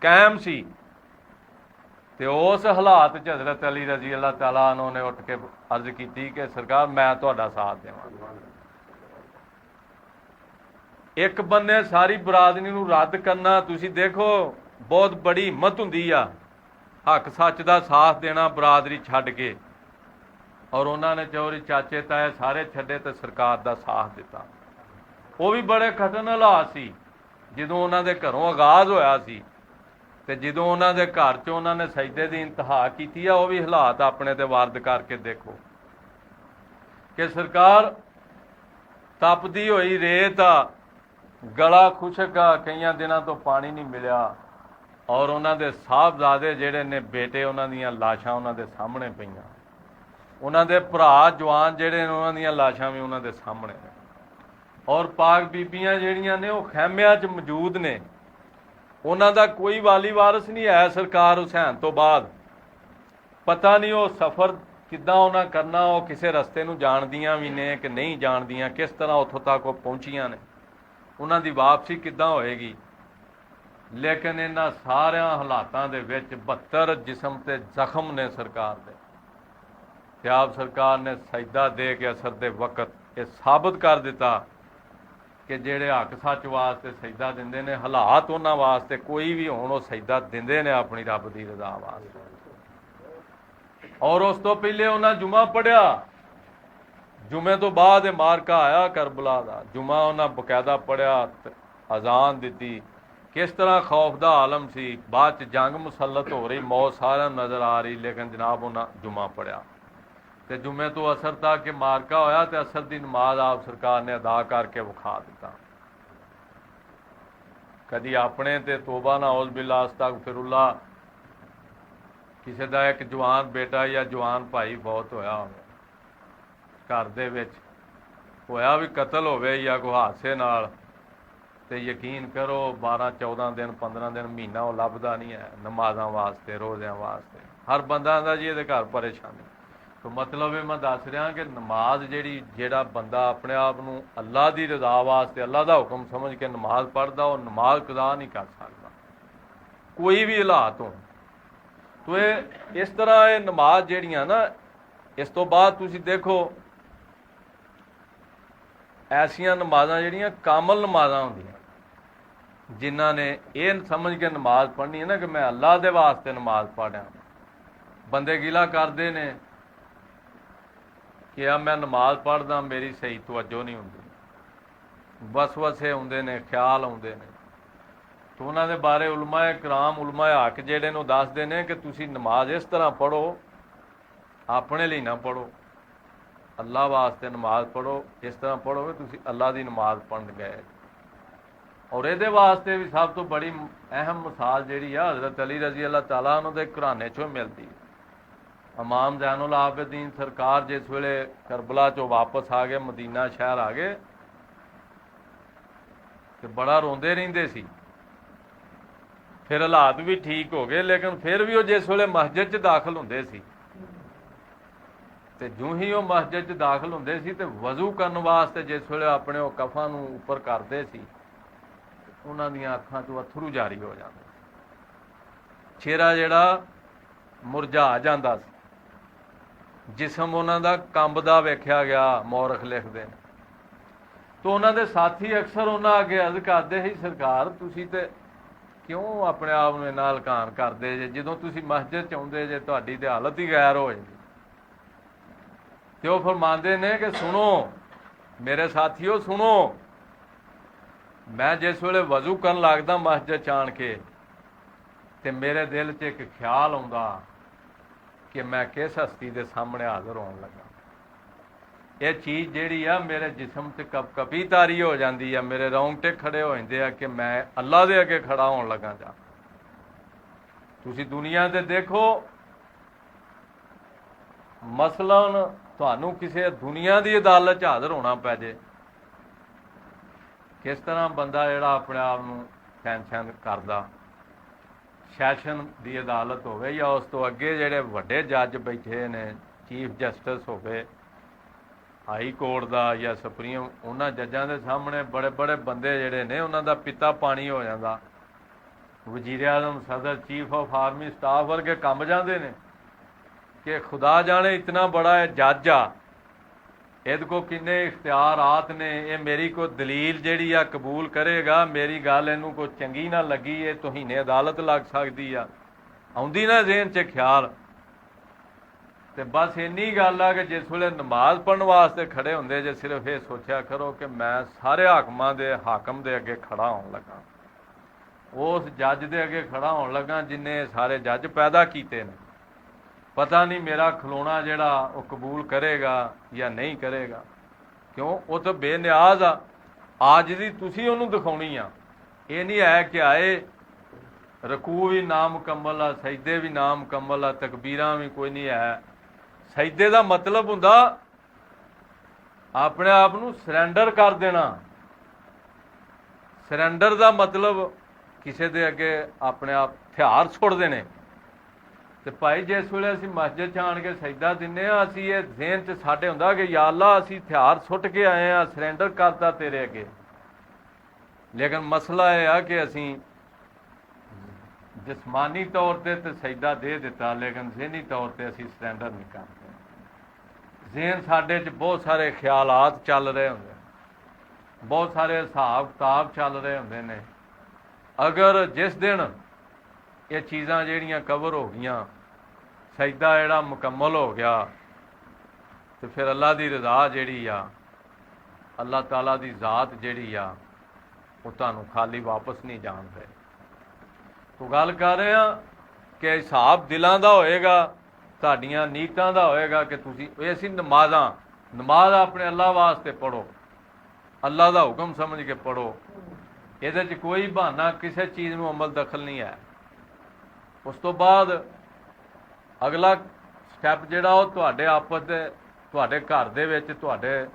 ਕਾਇਮ ਸੀ। ਤੇ ਉਸ ਹਾਲਾਤ 'ਚ ਹਜ਼ਰਤ ਅਲੀ ਰਜ਼ੀ ਅੱਲਾਹ ਤਾਲਾ ਅਨਹੁ ਨੇ ਉੱਠ ਕੇ ਅਰਜ਼ ਕੀਤੀ ਕਿ ਸਰਕਾਰ ਮੈਂ ਤੁਹਾਡਾ ਸਾਥ ਦੇਵਾਂਗਾ। ਇੱਕ ਬੰਨੇ ਸਾਰੀ ਬਰਾਦਰੀ ਨੂੰ ਰੱਦ ਕਰਨਾ, ਤੁਸੀਂ ਦੇਖੋ ਬਹੁਤ ਬੜੀ ਹਿੰਮਤ ਹੁੰਦੀ ਆ, ਹੱਕ ਸੱਚ ਦਾ ਸਾਥ ਦੇਣਾ ਬਰਾਦਰੀ ਛੱਡ ਕੇ, ਔਰ ਉਹਨਾਂ ਨੇ ਚੋਰੀ ਚਾਚੇ ਤਾਏ ਸਾਰੇ ਛੱਡੇ ਤੇ ਸਰਕਾਰ ਦਾ ਸਾਥ ਦਿੱਤਾ। ਉਹ ਵੀ ਬੜੇ ਕਠਿਨ ਹਾਲਾਤ ਸੀ ਜਦੋਂ ਉਹਨਾਂ ਦੇ ਘਰੋਂ ਆਗਾਜ਼ ਹੋਇਆ ਸੀ ਤੇ ਜਦੋਂ ਉਹਨਾਂ ਦੇ ਘਰ 'ਚ ਉਹਨਾਂ ਨੇ ਸਜਦੇ ਦੀ ਇੰਤਹਾ ਕੀਤੀ ਆ, ਉਹ ਵੀ ਹਾਲਾਤ ਆਪਣੇ ਤੇ ਵਾਰਦ ਕਰਕੇ ਦੇਖੋ ਕਿ ਸਰਕਾਰ ਤਪਦੀ ਹੋਈ ਰੇਤ ਆ, ਗਲਾ ਖੁਸ਼ਕ ਆ, ਕਈਆਂ ਦਿਨਾਂ ਤੋਂ ਪਾਣੀ ਨਹੀਂ ਮਿਲਿਆ, ਔਰ ਉਹਨਾਂ ਦੇ ਸਾਹਿਬਜ਼ਾਦੇ ਜਿਹੜੇ ਨੇ ਬੇਟੇ, ਉਹਨਾਂ ਦੀਆਂ ਲਾਸ਼ਾਂ ਉਹਨਾਂ ਦੇ ਸਾਹਮਣੇ ਪਈਆਂ, ਉਹਨਾਂ ਦੇ ਭਰਾ ਜਵਾਨ ਜਿਹੜੇ ਨੇ ਉਹਨਾਂ ਦੀਆਂ ਲਾਸ਼ਾਂ ਵੀ ਉਹਨਾਂ ਦੇ ਸਾਹਮਣੇ ਨੇ, ਔਰ ਪਾਕ ਬੀਬੀਆਂ ਜਿਹੜੀਆਂ ਨੇ ਉਹ ਖੈਮਿਆਂ 'ਚ ਮੌਜੂਦ ਨੇ, ਉਹਨਾਂ ਦਾ ਕੋਈ ਵਾਲੀ ਵਾਰਸ ਨਹੀਂ ਹੈ ਸਰਕਾਰ ਹੁਸੈਨ ਤੋਂ ਬਾਅਦ। ਪਤਾ ਨਹੀਂ ਉਹ ਸਫ਼ਰ ਕਿੱਦਾਂ ਉਹਨਾਂ ਕਰਨਾ, ਉਹ ਕਿਸੇ ਰਸਤੇ ਨੂੰ ਜਾਣਦੀਆਂ ਵੀ ਨੇ ਕਿ ਨਹੀਂ ਜਾਣਦੀਆਂ, ਕਿਸ ਤਰ੍ਹਾਂ ਉੱਥੋਂ ਤੱਕ ਉਹ ਪਹੁੰਚੀਆਂ ਨੇ, ਉਹਨਾਂ ਦੀ ਵਾਪਸੀ ਕਿੱਦਾਂ ਹੋਏਗੀ। ਲੇਕਿਨ ਇਹਨਾਂ ਸਾਰਿਆਂ ਹਾਲਾਤਾਂ ਦੇ ਵਿੱਚ 72 ਜਿਸਮ ਤੇ ਜ਼ਖਮ ਨੇ ਸਰਕਾਰ ਦੇ, ਤੇ ਆਪ ਸਰਕਾਰ ਨੇ ਸਜਦਾ ਦੇ ਕੇ ਅਸਰ ਦੇ ਵਕਤ ਇਹ ਸਾਬਤ ਕਰ ਦਿੱਤਾ ਕਿ ਜਿਹੜੇ ਹੱਕ ਸੱਚ ਵਾਸਤੇ ਸਜਦਾ ਦਿੰਦੇ ਨੇ, ਹਾਲਾਤ ਉਹਨਾਂ ਵਾਸਤੇ ਕੋਈ ਵੀ ਹੋਣ, ਉਹ ਸਜਦਾ ਦਿੰਦੇ ਨੇ ਆਪਣੀ ਰੱਬ ਦੀ ਰਜ਼ਾ ਵਾਸਤੇ। ਔਰ ਉਸ ਤੋਂ ਪਹਿਲੇ ਉਹਨਾਂ ਜੁਮਾ ਪੜ੍ਹਿਆ, ਜੁਮੇ ਤੋਂ ਬਾਅਦ ਇਹ ਮਾਰਕਾ ਆਇਆ ਕਰਬਲਾ ਦਾ, ਜੁਮਾ ਉਹਨਾਂ ਬਕਾਇਦਾ ਪੜ੍ਹਿਆ, ਅਜ਼ਾਨ ਦਿੱਤੀ, ਕਿਸ ਤਰ੍ਹਾਂ ਖੌਫ ਦਾ ਆਲਮ ਸੀ। ਬਾਅਦ 'ਚ ਜੰਗ ਮੁਸੱਲਤ ਹੋ ਰਹੀ, ਮੌਤ ਸਾਰਿਆਂ ਨੂੰ ਨਜ਼ਰ ਆ ਰਹੀ, ਲੇਕਿਨ ਜਨਾਬ ਉਹਨਾਂ ਜੁਮਾ ਪੜ੍ਹਿਆ ਤੇ ਜੁਮੇ ਤੋਂ ਅਸਰ ਤੱਕ ਕਿ ਮਾਰਕਾ ਹੋਇਆ ਤੇ ਅਸਰ ਦੀ ਨਮਾਜ਼ ਆਪ ਸਰਕਾਰ ਨੇ ਅਦਾ ਕਰਕੇ ਵਿਖਾ ਦਿੱਤਾ। ਕਦੀ ਆਪਣੇ ਤੇ ਤੋਬਾ ਨਾਉਜ਼ ਬਿल्लाह ਅਸਤਗਫਿरुल्लाह, ਕਿਸੇ ਦਾ ਇੱਕ ਜਵਾਨ ਬੇਟਾ ਜਾਂ ਜਵਾਨ ਭਾਈ ਬਹੁਤ ਹੋਇਆ ਹੋਵੇ, ਘਰ ਦੇ ਵਿੱਚ ਹੋਇਆ ਵੀ ਕਤਲ ਹੋਵੇ ਜਾਂ ਕੋਈ ਹਾਦਸੇ ਨਾਲ, ਤੇ ਯਕੀਨ ਕਰੋ 12 14 ਦਿਨ 15 ਦਿਨ ਮਹੀਨਾ ਉਹ ਲੱਭਦਾ ਨਹੀਂ ਹੈ ਨਮਾਜ਼ਾਂ ਵਾਸਤੇ, ਰੋਜ਼ਿਆਂ ਵਾਸਤੇ। ਹਰ ਬੰਦਾ ਆਂਦਾ ਜੀ ਇਹਦੇ ਘਰ ਪਰੇਸ਼ਾਨੀ। तो मतलब ये मैं दस रहा कि नमाज ਜਿਹੜਾ ਬੰਦਾ ਆਪਣੇ ਆਪ ਨੂੰ ਅੱਲਾ ਦੀ ਰਜ਼ਾ ਵਾਸਤੇ ਅੱਲਾ ਦਾ ਹੁਕਮ ਸਮਝ ਕੇ ਨਮਾਜ਼ ਪੜ੍ਹਦਾ, ਉਹ ਨਮਾਜ਼ ਕਜ਼ਾ ਨਹੀਂ ਕਰ ਸਕਦਾ ਕੋਈ ਵੀ ਹਾਲਾਤ ਹੋਣ। तो ਇਹ ਇਸ ਤਰ੍ਹਾਂ ਇਹ ਨਮਾਜ਼ ਜਿਹੜੀਆਂ ਨਾ, ਇਸ ਤੋਂ ਬਾਅਦ ਤੁਸੀਂ ਦੇਖੋ ਐਸੀਆਂ ਨਮਾਜ਼ਾਂ ਜਿਹੜੀਆਂ ਕਾਮਲ ਨਮਾਜ਼ਾਂ ਹੁੰਦੀਆਂ, ਜਿਨ੍ਹਾਂ ਨੇ ਇਹ ਸਮਝ ਕੇ ਨਮਾਜ਼ ਪੜ੍ਹਨੀ ਹੈ ਨਾ ਕਿ ਮੈਂ ਅੱਲਾ ਦੇ ਵਾਸਤੇ ਨਮਾਜ਼ ਪੜ੍ਹਿਆ। ਬੰਦੇ ਗਿਲਾ ਕਰਦੇ ਨੇ कि मैं नमाज पढ़दा, मेरी सही तवज्जो नहीं होंदी, वसवसे आउंदे ने, ख्याल आउंदे ने। तो उन्होंने बारे उलमाए कराम उलमाए हक जेडे ने दसदे ने कि तुसी नमाज इस तरह पढ़ो, अपने लिए ना पढ़ो, अल्लाह वास्ते नमाज पढ़ो, इस तरह पढ़ो कि तुसी अल्लाह की नमाज पढ़न गए। और ये वास्ते भी सब तो बड़ी अहम मिसाल जी हज़रत अली रज़ी अल्लाह तआला अन्हु दे घराने चों मिलती। इमाम ज़ैनुल आबिदीन सरकार जिस वेले करबला चो वापस आ गए, मदीना शहर आ गए, तो बड़ा रोंदे रहिंदे सी। फिर हालात भी ठीक हो गए, लेकिन फिर भी वो जिस वेले मस्जिद च दाखिल हुंदे सी ते जूं ही वो मस्जिद च दाखिल हुंदे सी ते वज़ू करन वास्ते जिस वेले अपने वो कफां नूं उपर करदे सी, उन्हां दीयां अखां चों अथरू जारी हो जांदे। ਚਿਹਰਾ ਜਿਹੜਾ ਮੁਰਝਾ ਜਾਂਦਾ ਸੀ, ਜਿਸਮ ਉਹਨਾਂ ਦਾ ਕੰਬਦਾ ਵੇਖਿਆ ਗਿਆ, ਮੌਰਖ ਲਿਖਦੇ ਨੇ। ਤਾਂ ਉਹਨਾਂ ਦੇ ਸਾਥੀ ਅਕਸਰ ਉਹਨਾਂ ਅੱਗੇ ਅਰਜ਼ ਕਰਦੇ ਸੀ, ਸਰਕਾਰ ਤੁਸੀਂ ਤੇ ਕਿਉਂ ਆਪਣੇ ਆਪ ਨੂੰ ਇੰਨਾ ਹਲਕਾਨ ਕਰਦੇ ਜੇ, ਜਦੋਂ ਤੁਸੀਂ ਮਸਜਿਦ 'ਚ ਆਉਂਦੇ ਜੇ ਤੁਹਾਡੀ ਤੇ ਹਾਲਤ ਹੀ ਗੈਰ ਹੋ ਜਾਂਦੀ। ਤੇ ਉਹ ਫਰਮਾਉਂਦੇ ਨੇ ਕਿ ਸੁਣੋ ਮੇਰੇ ਸਾਥੀਓ, ਸੁਣੋ, ਮੈਂ ਜਿਸ ਵੇਲੇ ਵਜ਼ੂ ਕਰਨ ਲੱਗਦਾ ਮਸਜਿਦ 'ਚ ਆਣ ਕੇ, ਤੇ ਮੇਰੇ ਦਿਲ 'ਚ ਇੱਕ ਖਿਆਲ ਆਉਂਦਾ ਕਿ ਮੈਂ ਕਿਸ ਹਸਤੀ ਦੇ ਸਾਹਮਣੇ ਹਾਜ਼ਰ ਹੋਣ ਲੱਗਾ। ਇਹ ਚੀਜ਼ ਜਿਹੜੀ ਆ ਮੇਰੇ ਜਿਸਮ 'ਚ ਕਪੀ ਤਾਰੀ ਹੋ ਜਾਂਦੀ ਆ, ਮੇਰੇ ਰੌਂਗਟੇ ਖੜੇ ਹੋ ਜਾਂਦੇ ਆ ਕਿ ਮੈਂ ਅੱਲਾ ਦੇ ਅੱਗੇ ਖੜਾ ਹੋਣ ਲੱਗਾ। ਜਾ ਤੁਸੀਂ ਦੁਨੀਆ ਤੇ ਦੇਖੋ, ਮਸਲਨ ਤੁਹਾਨੂੰ ਕਿਸੇ ਦੁਨੀਆ ਦੀ ਅਦਾਲਤ 'ਚ ਹਾਜ਼ਰ ਹੋਣਾ ਪੈ ਜੇ, ਕਿਸ ਤਰ੍ਹਾਂ ਬੰਦਾ ਜਿਹੜਾ ਆਪਣੇ ਆਪ ਨੂੰ ਟੈਨਸ਼ਨ ਕਰਦਾ। ਸੈਸ਼ਨ ਦੀ ਅਦਾਲਤ ਹੋਵੇ ਜਾਂ ਉਸ ਤੋਂ ਅੱਗੇ ਜਿਹੜੇ ਵੱਡੇ ਜੱਜ ਬੈਠੇ ਨੇ, ਚੀਫ ਜਸਟਿਸ ਹੋਵੇ ਹਾਈ ਕੋਰਟ ਦਾ ਜਾਂ ਸੁਪਰੀਮ, ਉਹਨਾਂ ਜੱਜਾਂ ਦੇ ਸਾਹਮਣੇ ਬੜੇ ਬੜੇ ਬੰਦੇ ਜਿਹੜੇ ਨੇ ਉਹਨਾਂ ਦਾ ਪਿੱਤਾ ਪਾਣੀ ਹੋ ਜਾਂਦਾ। ਵਜ਼ੀਰ ਆਜ਼ਮ, ਸਦਰ, ਚੀਫ ਆਫ ਆਰਮੀ ਸਟਾਫ ਵਰਗੇ ਕੰਮ ਜਾਂਦੇ ਨੇ ਕਿ ਖੁਦਾ ਜਾਣੇ ਇਤਨਾ ਬੜਾ ਜੱਜ ਆ, ਇਹਦੇ ਕੋ ਕਿੰਨੇ ਇਖਤਿਆਰਾਤ ਨੇ, ਇਹ ਮੇਰੀ ਕੋਈ ਦਲੀਲ ਜਿਹੜੀ ਆ ਕਬੂਲ ਕਰੇਗਾ, ਮੇਰੀ ਗੱਲ ਇਹਨੂੰ ਕੋਈ ਚੰਗੀ ਨਾ ਲੱਗੀ, ਇਹ ਤੋਹੀਨੇ ਅਦਾਲਤ ਲੱਗ ਸਕਦੀ ਆ। ਆਉਂਦੀ ਨਾ ਜ਼ਿਹਨ 'ਚ ਖਿਆਲ। ਤੇ ਬਸ ਇੰਨੀ ਗੱਲ ਆ ਕਿ ਜਿਸ ਵੇਲੇ ਨਮਾਜ਼ ਪੜ੍ਹਨ ਵਾਸਤੇ ਖੜੇ ਹੁੰਦੇ ਜੇ, ਸਿਰਫ ਇਹ ਸੋਚਿਆ ਕਰੋ ਕਿ ਮੈਂ ਸਾਰੇ ਹਾਕਮਾਂ ਦੇ ਹਾਕਮ ਦੇ ਅੱਗੇ ਖੜਾ ਹੋਣ ਲੱਗਾ, ਉਸ ਜੱਜ ਦੇ ਅੱਗੇ ਖੜਾ ਹੋਣ ਲੱਗਾ ਜਿਨੇ ਸਾਰੇ ਜੱਜ ਪੈਦਾ ਕੀਤੇ ਨੇ। ਪਤਾ ਨਹੀਂ ਮੇਰਾ ਖਲੋਣਾ ਜਿਹੜਾ ਉਹ ਕਬੂਲ ਕਰੇਗਾ ਜਾਂ ਨਹੀਂ ਕਰੇਗਾ, ਕਿਉਂ ਉਹ ਤਾਂ ਬੇਨਿਆਜ਼ ਆ। ਆਜਜ਼ੀ ਤੁਸੀਂ ਉਹਨੂੰ ਦਿਖਾਉਣੀ ਆ। ਇਹ ਨਹੀਂ ਹੈ ਕਿ ਆਏ ਰਕੂ ਵੀ ਨਾਮੁਕੰਮਲ ਆ, ਸਜਦੇ ਵੀ ਨਾਮੁਕੰਮਲ ਆ, ਤਕਬੀਰਾਂ ਵੀ ਕੋਈ ਨਹੀਂ ਹੈ। ਸਜਦੇ ਦਾ ਮਤਲਬ ਹੁੰਦਾ ਆਪਣੇ ਆਪ ਨੂੰ ਸਰੈਂਡਰ ਕਰ ਦੇਣਾ। ਸਰੈਂਡਰ ਦਾ ਮਤਲਬ ਕਿਸੇ ਦੇ ਅੱਗੇ ਆਪਣੇ ਆਪ ਹਥਿਆਰ ਸੁੱਟ ਦੇਣੇ। ਤੇ ਭਾਈ ਜਿਸ ਵੇਲੇ ਅਸੀਂ ਮਸਜਿਦ 'ਚ ਆਣ ਕੇ ਸਜਦਾ ਦਿੰਦੇ ਹਾਂ, ਅਸੀਂ ਇਹ ਜ਼ਿਹਨ 'ਚ ਸਾਡੇ ਹੁੰਦਾ ਕਿ ਯਾ ਅੱਲਾ ਅਸੀਂ ਹਥਿਆਰ ਸੁੱਟ ਕੇ ਆਏ ਹਾਂ, ਸਰੈਂਡਰ ਕਰਤਾ ਤੇਰੇ ਅੱਗੇ। ਲੇਕਿਨ ਮਸਲਾ ਇਹ ਆ ਕਿ ਅਸੀਂ ਜਿਸਮਾਨੀ ਤੌਰ ਤੇ ਸਜਦਾ ਦੇ ਦਿੱਤਾ, ਲੇਕਿਨ ਜ਼ਿਹਨੀ ਤੌਰ ਤੇ ਅਸੀਂ ਸਰੈਂਡਰ ਨਹੀਂ ਕਰਦੇ। ਜ਼ਿਹਨ ਸਾਡੇ 'ਚ ਬਹੁਤ ਸਾਰੇ ਖਿਆਲਾਤ ਚੱਲ ਰਹੇ ਹੁੰਦੇ, ਬਹੁਤ ਸਾਰੇ ਹਿਸਾਬ ਕਿਤਾਬ ਚੱਲ ਰਹੇ ਹੁੰਦੇ ਨੇ। ਅਗਰ ਜਿਸ ਦਿਨ ਇਹ ਚੀਜ਼ਾਂ ਜਿਹੜੀਆਂ ਕਵਰ ਹੋ ਗਈਆਂ, ਸਜਦਾ ਜਿਹੜਾ ਮੁਕੰਮਲ ਹੋ ਗਿਆ, ਤੇ ਫਿਰ ਅੱਲਾ ਦੀ ਰਜ਼ਾ ਜਿਹੜੀ ਆ, ਅੱਲਾਹ ਤਾਲਾ ਦੀ ਜ਼ਾਤ ਜਿਹੜੀ ਆ, ਉਹ ਤੁਹਾਨੂੰ ਖਾਲੀ ਵਾਪਸ ਨਹੀਂ ਜਾਣ ਦੇ। ਤੂੰ ਗੱਲ ਕਰ ਰਹੇ ਆ ਕਿ ਹਿਸਾਬ ਦਿਲਾਂ ਦਾ ਹੋਏਗਾ, ਤੁਹਾਡੀਆਂ ਨੀਤਾਂ ਦਾ ਹੋਏਗਾ ਕਿ ਤੁਸੀਂ ਇਹ ਅਸੀਂ ਨਮਾਜ਼ ਆਪਣੇ ਅੱਲਾ ਵਾਸਤੇ ਪੜ੍ਹੋ, ਅੱਲਾ ਦਾ ਹੁਕਮ ਸਮਝ ਕੇ ਪੜ੍ਹੋ। ਇਹਦੇ 'ਚ ਕੋਈ ਬਹਾਨਾ ਕਿਸੇ ਚੀਜ਼ ਨੂੰ ਅਮਲ ਦਖਲ ਨਹੀਂ ਹੈ। ਉਸ ਤੋਂ ਬਾਅਦ ਅਗਲਾ ਸਟੈਪ ਜਿਹੜਾ ਉਹ ਤੁਹਾਡੇ ਆਪਸ ਦੇ, ਤੁਹਾਡੇ ਘਰ ਦੇ ਵਿੱਚ ਤੁਹਾਡੇ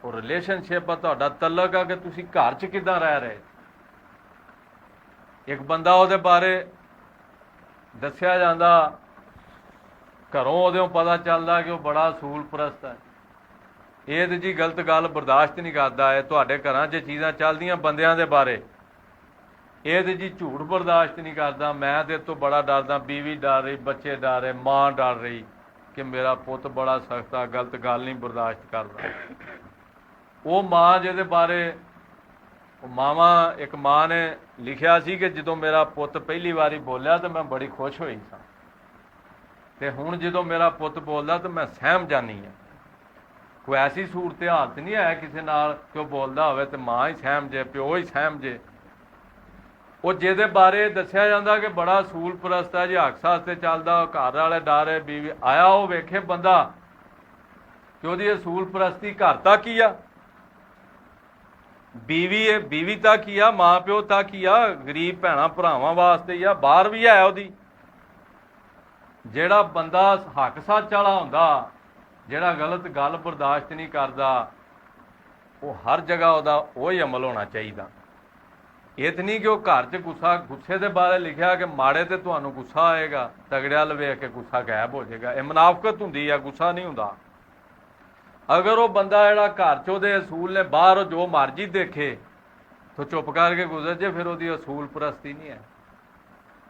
ਉਹ ਰਿਲੇਸ਼ਨਸ਼ਿਪ ਆ, ਤੁਹਾਡਾ ਤਲਕ ਆ ਕਿ ਤੁਸੀਂ ਘਰ 'ਚ ਕਿੱਦਾਂ ਰਹਿ ਰਹੇ। ਇੱਕ ਬੰਦਾ ਉਹਦੇ ਬਾਰੇ ਦੱਸਿਆ ਜਾਂਦਾ, ਘਰੋਂ ਉਹਦੇ ਪਤਾ ਚੱਲਦਾ ਕਿ ਉਹ ਬੜਾ ਅਸੂਲ ਪ੍ਰਸਤ ਹੈ। ਇਹ ਤੇ ਜੀ ਗਲਤ ਗੱਲ ਬਰਦਾਸ਼ਤ ਨਹੀਂ ਕਰਦਾ। ਇਹ ਤੁਹਾਡੇ ਘਰਾਂ 'ਚ ਚੀਜ਼ਾਂ ਚੱਲਦੀਆਂ ਬੰਦਿਆਂ ਦੇ ਬਾਰੇ, ਇਹ ਤੇ ਜੀ ਝੂਠ ਬਰਦਾਸ਼ਤ ਨਹੀਂ ਕਰਦਾ। ਮੈਂ ਤੇ ਤੋਂ ਬੜਾ ਡਰਦਾ, ਬੀਵੀ ਡਰ ਰਹੀ, ਬੱਚੇ ਡਰ ਰਹੇ, ਮਾਂ ਡਰ ਰਹੀ ਕਿ ਮੇਰਾ ਪੁੱਤ ਬੜਾ ਸਖਤ ਆ, ਗਲਤ ਗੱਲ ਨਹੀਂ ਬਰਦਾਸ਼ਤ ਕਰਦਾ। ਉਹ ਮਾਂ ਜਿਹਦੇ ਬਾਰੇ ਇੱਕ ਮਾਂ ਨੇ ਲਿਖਿਆ ਸੀ ਕਿ ਜਦੋਂ ਮੇਰਾ ਪੁੱਤ ਪਹਿਲੀ ਵਾਰੀ ਬੋਲਿਆ ਤਾਂ ਮੈਂ ਬੜੀ ਖੁਸ਼ ਹੋਈ ਸਾਂ, ਤੇ ਹੁਣ ਜਦੋਂ ਮੇਰਾ ਪੁੱਤ ਬੋਲਦਾ ਤਾਂ ਮੈਂ ਸਹਿਮ ਜਾਂਦੀ ਹਾਂ। ਕੋਈ ਐਸੀ ਸੂਰਤ ਹਾਲਤ ਨਹੀਂ ਹੈ ਕਿਸੇ ਨਾਲ ਕਿ ਉਹ ਬੋਲਦਾ ਹੋਵੇ ਤੇ ਮਾਂ ਹੀ ਸਹਿਮ ਜੇ, ਪਿਓ ਹੀ ਸਹਿਮ ਜੇ। ਉਹ ਜਿਹਦੇ ਬਾਰੇ ਦੱਸਿਆ ਜਾਂਦਾ ਕਿ ਬੜਾ ਅਸੂਲ ਪ੍ਰਸਤ ਹੈ ਜੀ, ਹੱਕ ਸਾਸਤੇ ਚੱਲਦਾ, ਘਰ ਵਾਲੇ ਡਰ, ਬੀਵੀ ਆਇਆ, ਉਹ ਵੇਖੇ ਬੰਦਾ ਕਿ ਉਹਦੀ ਅਸੂਲ ਪ੍ਰਸਤੀ ਘਰ ਤੱਕ ਹੀ ਆ, ਬੀਵੀ ਤੱਕ ਹੀ ਆ, ਮਾਂ ਪਿਓ ਤੱਕ ਹੀ ਆ, ਗਰੀਬ ਭੈਣਾਂ ਭਰਾਵਾਂ ਵਾਸਤੇ ਹੀ ਆ, ਬਾਹਰ ਵੀ ਹੈ ਉਹਦੀ। ਜਿਹੜਾ ਬੰਦਾ ਹੱਕ ਸੱਚ ਵਾਲਾ ਹੁੰਦਾ, ਜਿਹੜਾ ਗਲਤ ਗੱਲ ਬਰਦਾਸ਼ਤ ਨਹੀਂ ਕਰਦਾ, ਉਹ ਹਰ ਜਗ੍ਹਾ ਉਹਦਾ ਉਹੀ ਅਮਲ ਹੋਣਾ ਚਾਹੀਦਾ। ਇਹ ਤਾਂ ਨਹੀਂ ਕਿ ਉਹ ਘਰ 'ਚ ਗੁੱਸੇ ਦੇ ਬਾਰੇ ਲਿਖਿਆ ਕਿ ਮਾੜੇ ਤੇ ਤੁਹਾਨੂੰ ਗੁੱਸਾ ਆਏਗਾ, ਤਗੜਿਆਂ ਵੱਲ ਵੇਖ ਕੇ ਗੁੱਸਾ ਗਾਇਬ ਹੋ ਜਾਏਗਾ। ਇਹ ਮੁਨਾਫਕਤ ਹੁੰਦੀ ਆ, ਗੁੱਸਾ ਨਹੀਂ ਹੁੰਦਾ। ਅਗਰ ਉਹ ਬੰਦਾ ਜਿਹੜਾ ਘਰ 'ਚ ਉਹਦੇ ਅਸੂਲ ਨੇ, ਬਾਹਰ ਜੋ ਮਰਜ਼ੀ ਦੇਖੇ ਤਾਂ ਚੁੱਪ ਕਰਕੇ ਗੁਜ਼ਰ ਜੇ, ਫਿਰ ਉਹਦੀ ਅਸੂਲ ਪ੍ਰਸਤੀ ਨਹੀਂ ਹੈ।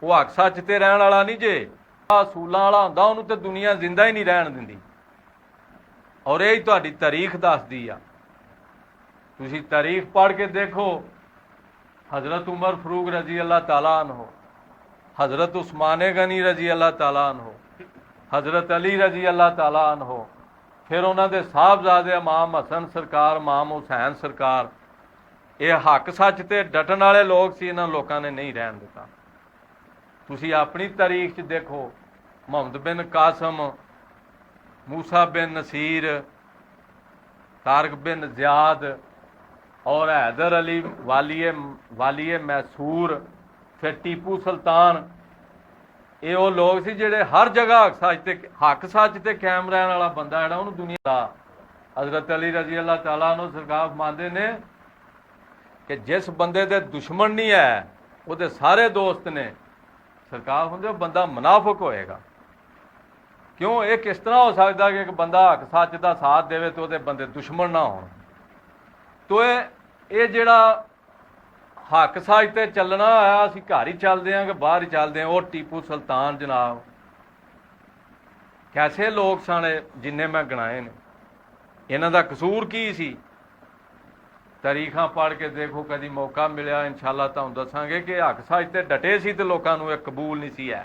ਉਹ ਹੱਕ ਸੱਚ ਤੇ ਰਹਿਣ ਵਾਲਾ ਨਹੀਂ ਜੇ ਅਸੂਲਾਂ ਵਾਲਾ ਹੁੰਦਾ ਉਹਨੂੰ ਤੇ ਦੁਨੀਆ ਜ਼ਿੰਦਾ ਹੀ ਨਹੀਂ ਰਹਿਣ ਦਿੰਦੀ। ਔਰ ਇਹ ਹੀ ਤੁਹਾਡੀ ਤਾਰੀਖ ਦੱਸਦੀ ਆ। ਤੁਸੀਂ ਤਾਰੀਖ ਪੜ੍ਹ ਕੇ ਦੇਖੋ, हज़रत उमर फरूक रजी अल्लाह ताला अन्हो, हज़रत उस्मान गनी रजी अल्लाह ताला अन्हो, हज़रत अली रजी अल्लाह ताला अन्हो, फिर उन्होंने साहबजादे इमाम हसन सरकार, इमाम हुसैन सरकार, ये हक सच ते डटन वाले लोग सी, इन्होंने लोगों ने नहीं रहन दिता। तुसी अपनी तारीख च देखो, मोहम्मद बिन कासम, मूसा बिन नसीर, तारक बिन ज़ियाद और हैदर अली वालिए मैसूर, फिर टीपू सुल्तान, ये वो लोग सी जिहड़े हर जगह हक सच ते कायम रहने वाला बंदा जिहड़ा उहनूं दुनिया दा। हज़रत अली रजी अल्लाह ताला अन्हु सरकार फरमांदे ने कि जिस बंदे दे दुश्मन नहीं है उहदे सारे दोस्त ने, सरकार फरमांदे बंदा मुनाफिक होएगा। क्यों? ये किस तरह हो सकता कि एक बंदा हक सच का साथ देवे तो उहदे बंदे दुश्मन ना होण। तो ये जिहड़ा हक सच ते चलना है, असीं घर ही चलते हैं कि बाहर ही चलते हैं। वो टीपू सुल्तान जनाब कैसे लोग सन जिन्ने मैं गिनाए ने, इन्हां दा कसूर की सी? तारीखां पढ़ के देखो, कभी मौका मिलिया इंशाअल्लाह तुहानूं दसांगे कि हक सच ते डटे सी ते लोकां नूं इह कबूल नहीं सी है।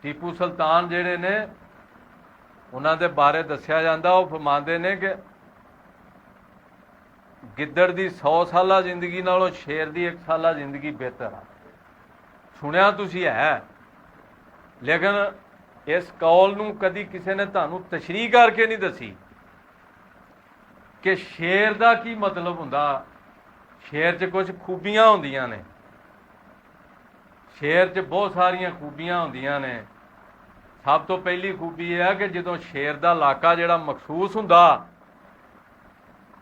टीपू सुल्तान जिहड़े ने उन्हां दे बारे दस्सिया जांदा, वो फरमांदे ने कि गिद्दड़ की 100 साला जिंदगी नालों शेर की 1 साला जिंदगी बेहतर आ। सुनिया तुसी है, लेकिन इस कौल नूं कदी किसी ने तुहानूं तशरीह करके नहीं दसी कि शेर का की मतलब हुंदा। शेर च कुछ खूबियां हुंदियां ने, शेर च बहुत सारियां खूबियां हुंदियां ने। सब तो पहली खूबी यह है कि जदों शेर का इलाका जिहड़ा मखसूस हुंदा,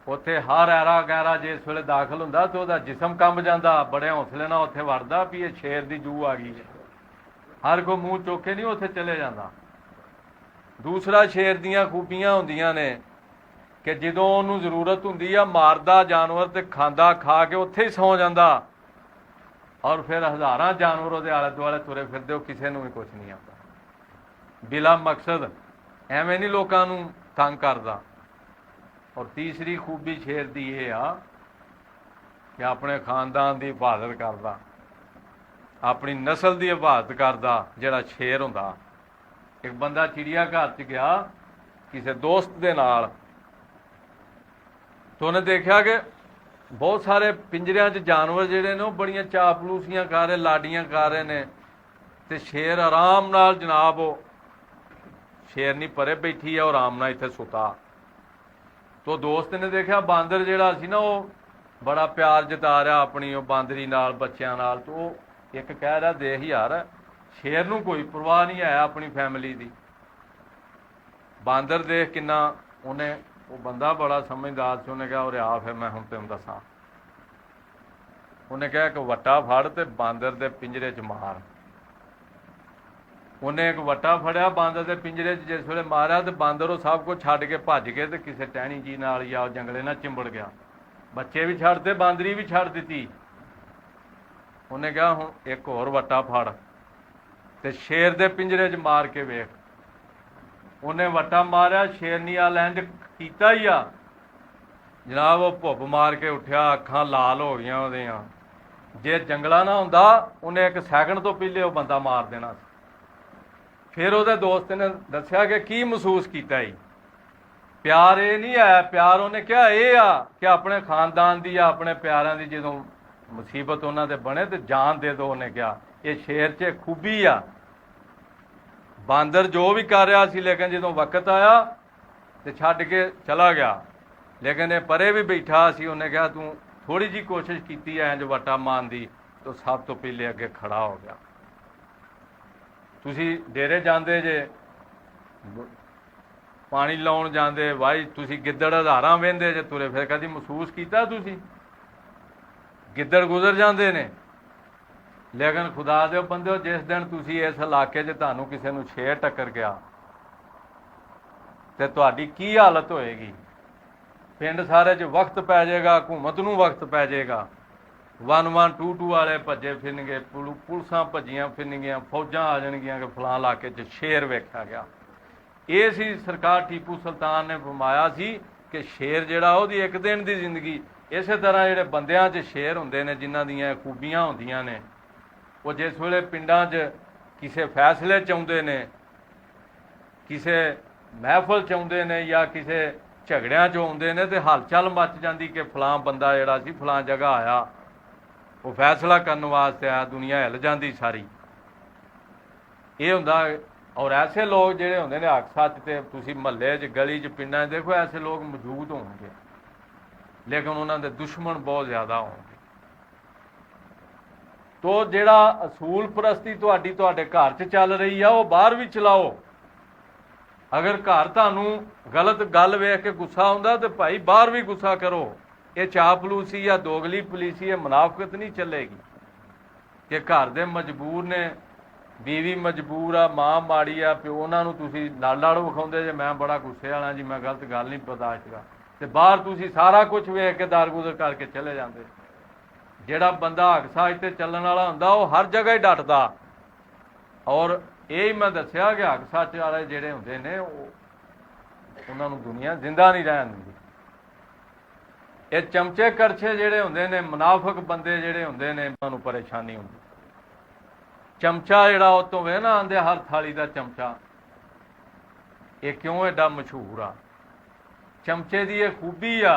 उत्थे हर ऐरा गैरा जिस वेले दाखिल हुंदा तो उहदा जिसम कंब जांदा, बड़े हौसले नाल उत्थे वड़दा भी ये शेर दी जू आ गई है। हर कोई मूँह चुक के नहीं उत्थे चले जांदा। दूसरा शेर दीयां खूबियां हुंदियां ने कि जदों उहनूं जरूरत हुंदी आ मारदा जानवर ते खांदा, खा के उत्थे ही सौ जांदा, और फिर हज़ारां जानवर उहदे आले दुआले तुरे फिरदे, वो किसी नूं भी कुछ नहीं आंदा, बिला मकसद एवें नहीं लोकां नूं तंग करदा। और तीसरी खूबी शेर की यह आ कि अपने खानदान की हिफाजत करता, अपनी नस्ल की हिफाजत करता। जिहड़ा शेर हुंदा, एक बंदा चिड़िया घर च गया किसी दोस्त के नाल, तो उन्हें देखा कि बहुत सारे पिंजरियां च जानवर जिहड़े ने बड़ियां चापलूसियां कर रहे, लाडियां कर रहे ने, ते शेर आराम नाल जनाब शेरनी परे बैठी है और आराम नाल इत्थे सुता। तो दोस्त ने देखा बांदर जिहड़ा सी ना, वो बड़ा प्यार जता रहा अपनी वो बांदरी नाल, बच्चों नाल। तो एक कह रहा देख यार, शेर नूं कोई परवाह नहीं है अपनी फैमिली की। बांदर देख किन्ना उन्हें, वो बंदा बड़ा समझदार से, उन्हें कहा और आ फिर मैं हुण तैनूं दसां। उन्हें कहा कि वट्टा फड़ ते बांदर दे पिंजरे च मार। उन्हें एक वट्टा फड़िया बांदर के पिंजरे जिस वेले मारिया, तो बांदर वो सब कुछ छड्ड के भज के ते किसी टहनी जी नाल या जंगले नाल चिंबड़ गया। बच्चे भी छड्डते, बांदरी भी छड्ड दित्ती। उन्हें कहा हुण एक होर वट्टा फड़ ते शेर दे पिंजरे च मार के वेख। उन्हें वट्टा मारिया, शेरनी वाल इंज कीता ही आ जनाब, वो भुੱਬ मार के उठिया, अखां लाल हो गईयां ओहदियां। जे जंगला ना हुंदा उन्हें एक सैकंड तो पहले वो बंदा मार देना। फिर वो दोस्त ने दस्या कि की महसूस किया ही। प्यार ये नहीं है, प्यार उन्हें क्या ये आ कि अपने खानदान की या अपने प्यारों की जो मुसीबत उन्होंने बने तो जान दे दो। उन्हें क्या ये शेर च खूबी आ। बांदर जो भी कर रहा सी, लेकिन जो वक्त आया तो छड्ड के चला गया, लेकिन ये परे भी बैठा सी। उन्हें कहा तू थोड़ी जी कोशिश की है जो वट्टा मारन की, तो सब तो पहले अगे खड़ा हो गया। तुसी डेरे जाते जे, पानी लाउण जाते, भाई तुसी गिद्दड़ हज़ारां वेंदे जे तुरे फिर, कभी महसूस किया तुसी? गिद्दड़ गुजर जाते ने, लेकिन खुदा दे बंदे जिस दिन तुसी इस इलाके च तुहानूं किसी नूं शेर टक्कर गया तो तुहाडी की हालत होएगी? पिंड सारे च वक्त पै जाएगा, हुकूमत नूं वक्त पै जाएगा। 1122 वाले भज्जे फिरनगे, पुलिसां भज्जियां फिरनगियां, फौजां आ जाणगियां कि फलां इलाके 'ਚ शेर वेख्या गया। ਇਹ ਸੀ ਸਰਕਾਰ ਟੀਪੂ ਸੁਲਤਾਨ ਨੇ ਫਰਮਾਇਆ ਸੀ ਕਿ ਸ਼ੇਰ ਜਿਹੜਾ ਉਹਦੀ ਇੱਕ ਦਿਨ ਦੀ ਜ਼ਿੰਦਗੀ। ਇਸੇ ਤਰ੍ਹਾਂ ਜਿਹੜੇ ਬੰਦਿਆਂ 'ਚ ਸ਼ੇਰ ਹੁੰਦੇ ਨੇ ਜਿਨ੍ਹਾਂ ਦੀਆਂ ਖੂਬੀਆਂ ਹੁੰਦੀਆਂ ਨੇ, ਉਹ ਜਿਸ ਵੇਲੇ ਪਿੰਡਾਂ 'ਚ ਕਿਸੇ ਫੈਸਲੇ 'ਚ ਆਉਂਦੇ ਨੇ, ਕਿਸੇ ਮਹਿਫਲ 'ਚ ਆਉਂਦੇ ਨੇ ਜਾਂ ਕਿਸੇ ਝਗੜਿਆਂ 'ਚ ਆਉਂਦੇ ਨੇ ਤੇ ਹਲਚਲ ਮੱਚ ਜਾਂਦੀ ਕਿ ਫਲਾਂ ਬੰਦਾ ਜਿਹੜਾ ਸੀ ਫਲਾਂ ਜਗ੍ਹਾ ਆਇਆ, ਉਹ ਫੈਸਲਾ ਕਰਨ ਵਾਸਤੇ ਆਇਆ, ਦੁਨੀਆ ਹਿੱਲ ਜਾਂਦੀ ਸਾਰੀ। ਇਹ ਹੁੰਦਾ। ਔਰ ਐਸੇ ਲੋਕ ਜਿਹੜੇ ਹੁੰਦੇ ਨੇ ਹੱਕ ਸੱਚ ਤੇ ਤੁਸੀਂ ਮਹੱਲੇ 'ਚ ਗਲੀ 'ਚ ਪਿੰਡਾਂ 'ਚ ਦੇਖੋ ਐਸੇ ਲੋਕ ਮੌਜੂਦ ਹੋਣਗੇ, ਲੇਕਿਨ ਉਹਨਾਂ ਦੇ ਦੁਸ਼ਮਣ ਬਹੁਤ ਜ਼ਿਆਦਾ ਹੋਣਗੇ। ਤੋ ਜਿਹੜਾ ਅਸੂਲ ਪ੍ਰਸਤੀ ਤੁਹਾਡੇ ਘਰ 'ਚ ਚੱਲ ਰਹੀ ਆ ਉਹ ਬਾਹਰ ਵੀ ਚਲਾਓ। ਅਗਰ ਘਰ ਤੁਹਾਨੂੰ ਗਲਤ ਗੱਲ ਵੇਖ ਕੇ ਗੁੱਸਾ ਆਉਂਦਾ ਤੇ ਭਾਈ ਬਾਹਰ ਵੀ ਗੁੱਸਾ ਕਰੋ। ਇਹ ਚਾਪਲੂਸੀ ਜਾਂ ਦੋਗਲੀ ਪੁਲੀਸੀ, ਇਹ ਮੁਨਾਫਕਤ ਨਹੀਂ ਚੱਲੇਗੀ ਕਿ ਘਰ ਦੇ ਮਜਬੂਰ ਨੇ, बीवी मजबूर आ, मां माड़ी आ, प्यो उन्होंने तुसी लड़ विखाते जे मैं बड़ा गुस्से वाला जी, मैं गलत गल नहीं बर्दाश्त कर, तो बाहर तुसी सारा कुछ वेख के दारगुदर करके चले जाते। जिहड़ा बंदा हक साज ते चलण वाला हुंदा वो हर जगह ही डटदा। और यही मैं दस्सिया कि हक सच वाले जिहड़े हुंदे ने उन्हां नूं दुनिया जिंदा नहीं रहण दिंदी। ये चमचे करछे जिहड़े हुंदे ने, मुनाफक बंदे जिहड़े हुंदे ने, उन्हां नूं परेशानी हुंदी। चमचा जिहड़ा उतों वे ना आंदे हर थाली का चमचा, ये क्यों एडा मशहूर आ? चमचे की यह खूबी आ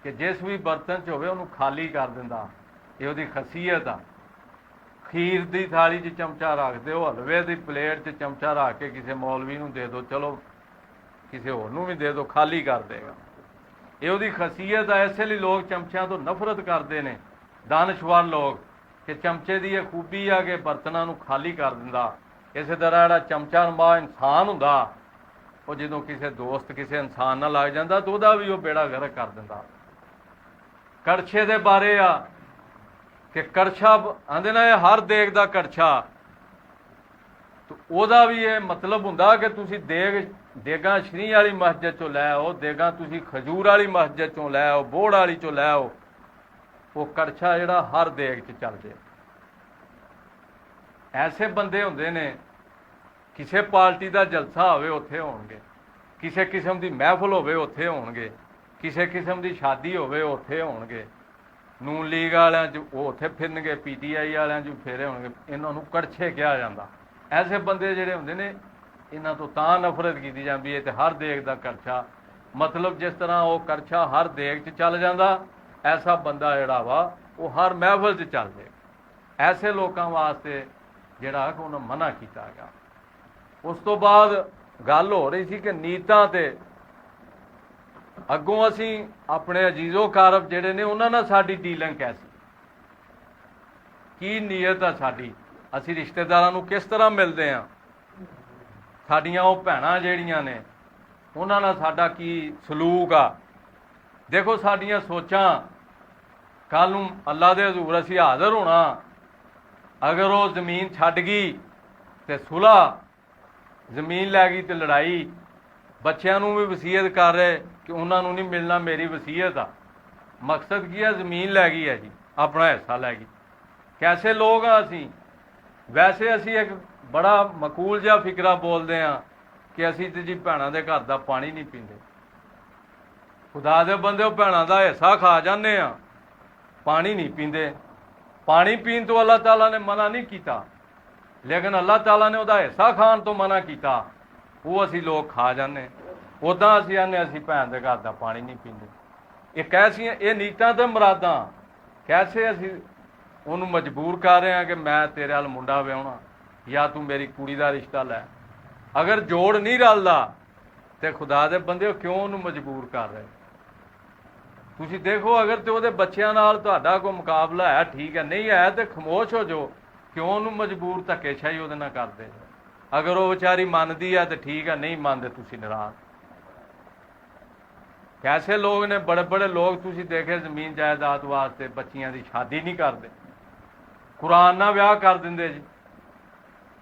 कि जिस भी बर्तन च होवे उन्होंने खाली कर दिंदा, ये उहदी खसीयत आ। खीर की थाली च चमचा रख दो, हलवे की प्लेट च चमचा रख के किसी मौलवी नूं दे दो, चलो किसी होर नूं भी दे दो, खाली कर देगा। ये उहदी खसीयत आ। इस लई लोग चमचिਆਂ तो नफरत करते हैं, दानशवर लोग, कि चमचे की यह खूबी आ कि बर्तनों को खाली कर दिंदा। इस तरह जिहड़ा चमचा नुमा इंसान हुंदा वो जदों किसी दोस्त किसी इंसान नाल लग जांदा तो वह भी वो बेड़ा गर्क कर दिंदा। कड़छे दे बारे आ कि कड़छा आंदे ना, हर देग दा कड़छा, तो वह भी ये मतलब हुंदा कि तुसीं देगां श्री वाली मस्जिद चों लै आओ, देगां तुसीं खजूर वाली मस्जिद चों लै आओ, बोड़ वाली चों लै आओ, वो कड़छा जिहड़ा हर देग च चल जाए। ऐसे बंदे हुंदे ने, किसी पार्टी का जलसा होवे उत्थे होणगे, किसी किस्म की महफल होवे उत्थे होणगे, किसी किस्म की शादी होवे उत्थे होणगे, नून लीग वालियां च वो उत्थे फिरनगे, PTI वालियां च फेरे होणगे। इन्हां नूं कड़छे कहा जांदा। ऐसे बंदे जिहड़े हुंदे ने इन्हां तो तां नफरत कीती जांदी है। ते हर देग दा कड़छा, मतलब जिस तरह वो कड़छा हर देग च चल जांदा, ऐसा बंदा जिहड़ा वा वो हर महफल च चल जाए। ऐसे लोगों वास्ते जिहड़ा कि उन्हें मना किया गया। उस तो बाद गल हो रही थी कि नीतां ते अगों असी अपने अजीजो कारब जिहड़े ने उन्हां नाल साडी डीलिंग कैसी, की नीयत आ साडी, असी रिश्तेदारां नूं किस तरह मिलदे हां, साडियां वो भैणां जिहड़ियां ने उन्हां नाल साडा की सलूक आ। देखो साडियां सोचां, कल नूं अल्लाह दे हजूर असी हाज़र होना, अगर वो जमीन छड्ड गई तो सुलह, जमीन लै गई तो लड़ाई, बच्चों नूं भी वसीयत कर रहे कि उन्होंने नहीं मिलना, मेरी वसीयत आ। मकसद की है, जमीन लै गई है जी, अपना हिस्सा लै गई। कैसे लोग हाँ असी? वैसे असी एक बड़ा मकूल जिहा फिकरा बोलते हैं कि असी तो जी भैणां दे घर दा पानी नहीं पींदे। खुदा दे बंदे भैणां दा हिस्सा खा जाने आ, पानी नहीं पींदे। पानी पीन तो अल्लाह ताला ने मना नहीं किया, लेकिन अल्लाह ताला ने उहदा हिस्सा खाण तो मना किया, वो असी लोग खा जाने। उदां असी आने असी भैन दे घर दा पानी नहीं पींदे। ये कैसियां ये नीतां ते मुरादां, कैसे असी उहनूं मजबूर कर रहे हैं कि मैं तेरे नाल मुंडा विआहुणा या तू मेरी कुड़ी दा रिश्ता लै। अगर जोड़ नहीं रलदा तो खुदा दे बंदे क्यों उहनूं मजबूर कर रहे? तुसीं देखो, अगर तो उहदे बच्चिआं नाल तुहाडा कोई मुकाबला है, ठीक है, नहीं है तो खामोश हो जाओ, क्यों उहनूं मजबूर धक्केशाही उहदे नाल करदे? अगर वो बेचारी मनदी है तो ठीक है, नहीं मनदे तुसीं नाराज़। कैसे लोग ने, बड़े बड़े लोग तुसीं देखे जमीन जायदाद वास्ते बच्चियां दी शादी नहीं करते, कुरान नाल विआह कर दिंदे जी।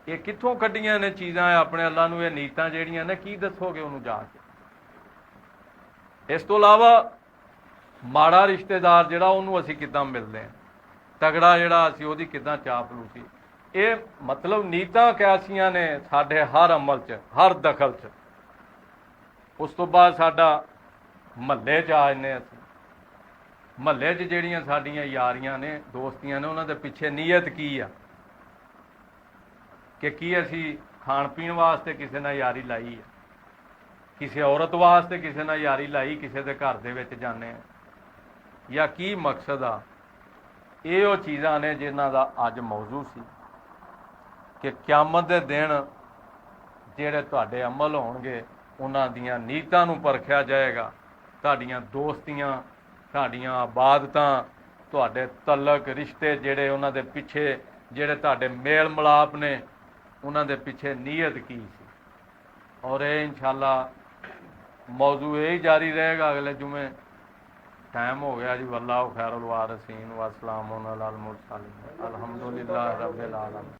ये कित्थों कड्डियां ने चीज़ां अपने अल्लाह नूं, ये नीतां जिहड़ियां ने की दसोगे उहनूं जाके? इस तो इलावा ਮਾੜਾ ਰਿਸ਼ਤੇਦਾਰ ਜਿਹੜਾ ਉਹਨੂੰ ਅਸੀਂ ਕਿੱਦਾਂ ਮਿਲਦੇ ਹਾਂ, ਤਗੜਾ ਜਿਹੜਾ ਅਸੀਂ ਉਹਦੀ ਕਿੱਦਾਂ ਚਾਪਲੂਸੀ। ਇਹ ਮਤਲਬ ਨੀਤਾਂ ਕਿਆਸੀਆਂ ਨੇ ਸਾਡੇ ਹਰ ਅਮਲ 'ਚ, ਹਰ ਦਖਲ 'ਚ। ਉਸ ਤੋਂ ਬਾਅਦ ਸਾਡਾ ਮਹੱਲੇ 'ਚ ਆ ਜਾਂਦੇ ਅਸੀਂ। ਮਹੱਲੇ 'ਚ ਜਿਹੜੀਆਂ ਸਾਡੀਆਂ ਯਾਰੀਆਂ ਨੇ, ਦੋਸਤੀਆਂ ਨੇ, ਉਹਨਾਂ ਦੇ ਪਿੱਛੇ ਨੀਅਤ ਕੀ ਆ ਕਿ ਕੀ ਅਸੀਂ ਖਾਣ ਪੀਣ ਵਾਸਤੇ ਕਿਸੇ ਨਾਲ ਯਾਰੀ ਲਾਈ ਹੈ, ਕਿਸੇ ਔਰਤ ਵਾਸਤੇ ਕਿਸੇ ਨਾਲ ਯਾਰੀ ਲਾਈ, ਕਿਸੇ ਦੇ ਘਰ ਦੇ ਵਿੱਚ ਜਾਂਦੇ ਆ, ਜਾਂ ਕੀ ਮਕਸਦ ਆ। ਇਹ ਉਹ ਚੀਜ਼ਾਂ ਨੇ ਜਿਨ੍ਹਾਂ ਦਾ ਅੱਜ ਮੌਜੂ ਸੀ ਕਿ ਕਿਆਮਤ ਦੇ ਦਿਨ ਜਿਹੜੇ ਤੁਹਾਡੇ ਅਮਲ ਹੋਣਗੇ ਉਹਨਾਂ ਦੀਆਂ ਨੀਤਾਂ ਨੂੰ ਪਰਖਿਆ ਜਾਏਗਾ। ਤੁਹਾਡੀਆਂ ਦੋਸਤੀਆਂ, ਤੁਹਾਡੀਆਂ ਆਬਾਦਤਾਂ, ਤੁਹਾਡੇ ਤਲਕ ਰਿਸ਼ਤੇ ਜਿਹੜੇ ਉਹਨਾਂ ਦੇ ਪਿੱਛੇ, ਜਿਹੜੇ ਤੁਹਾਡੇ ਮੇਲ ਮਿਲਾਪ ਨੇ, ਉਹਨਾਂ ਦੇ ਪਿੱਛੇ ਨੀਅਤ ਕੀ ਸੀ। ਔਰ ਇਹ ਇਨਸ਼ਾਅੱਲਾ ਮੌਜੂ ਇਹ ਹੀ ਜਾਰੀ ਰਹੇਗਾ ਅਗਲੇ ਜੁਮੇ। टाइम हो गया जी। वल्लाहु खैरुल वारिसीन व अस्सलामु अला अल मुरसलीन। अल्हम्दुलिल्लाह रब्बिल आलमीन।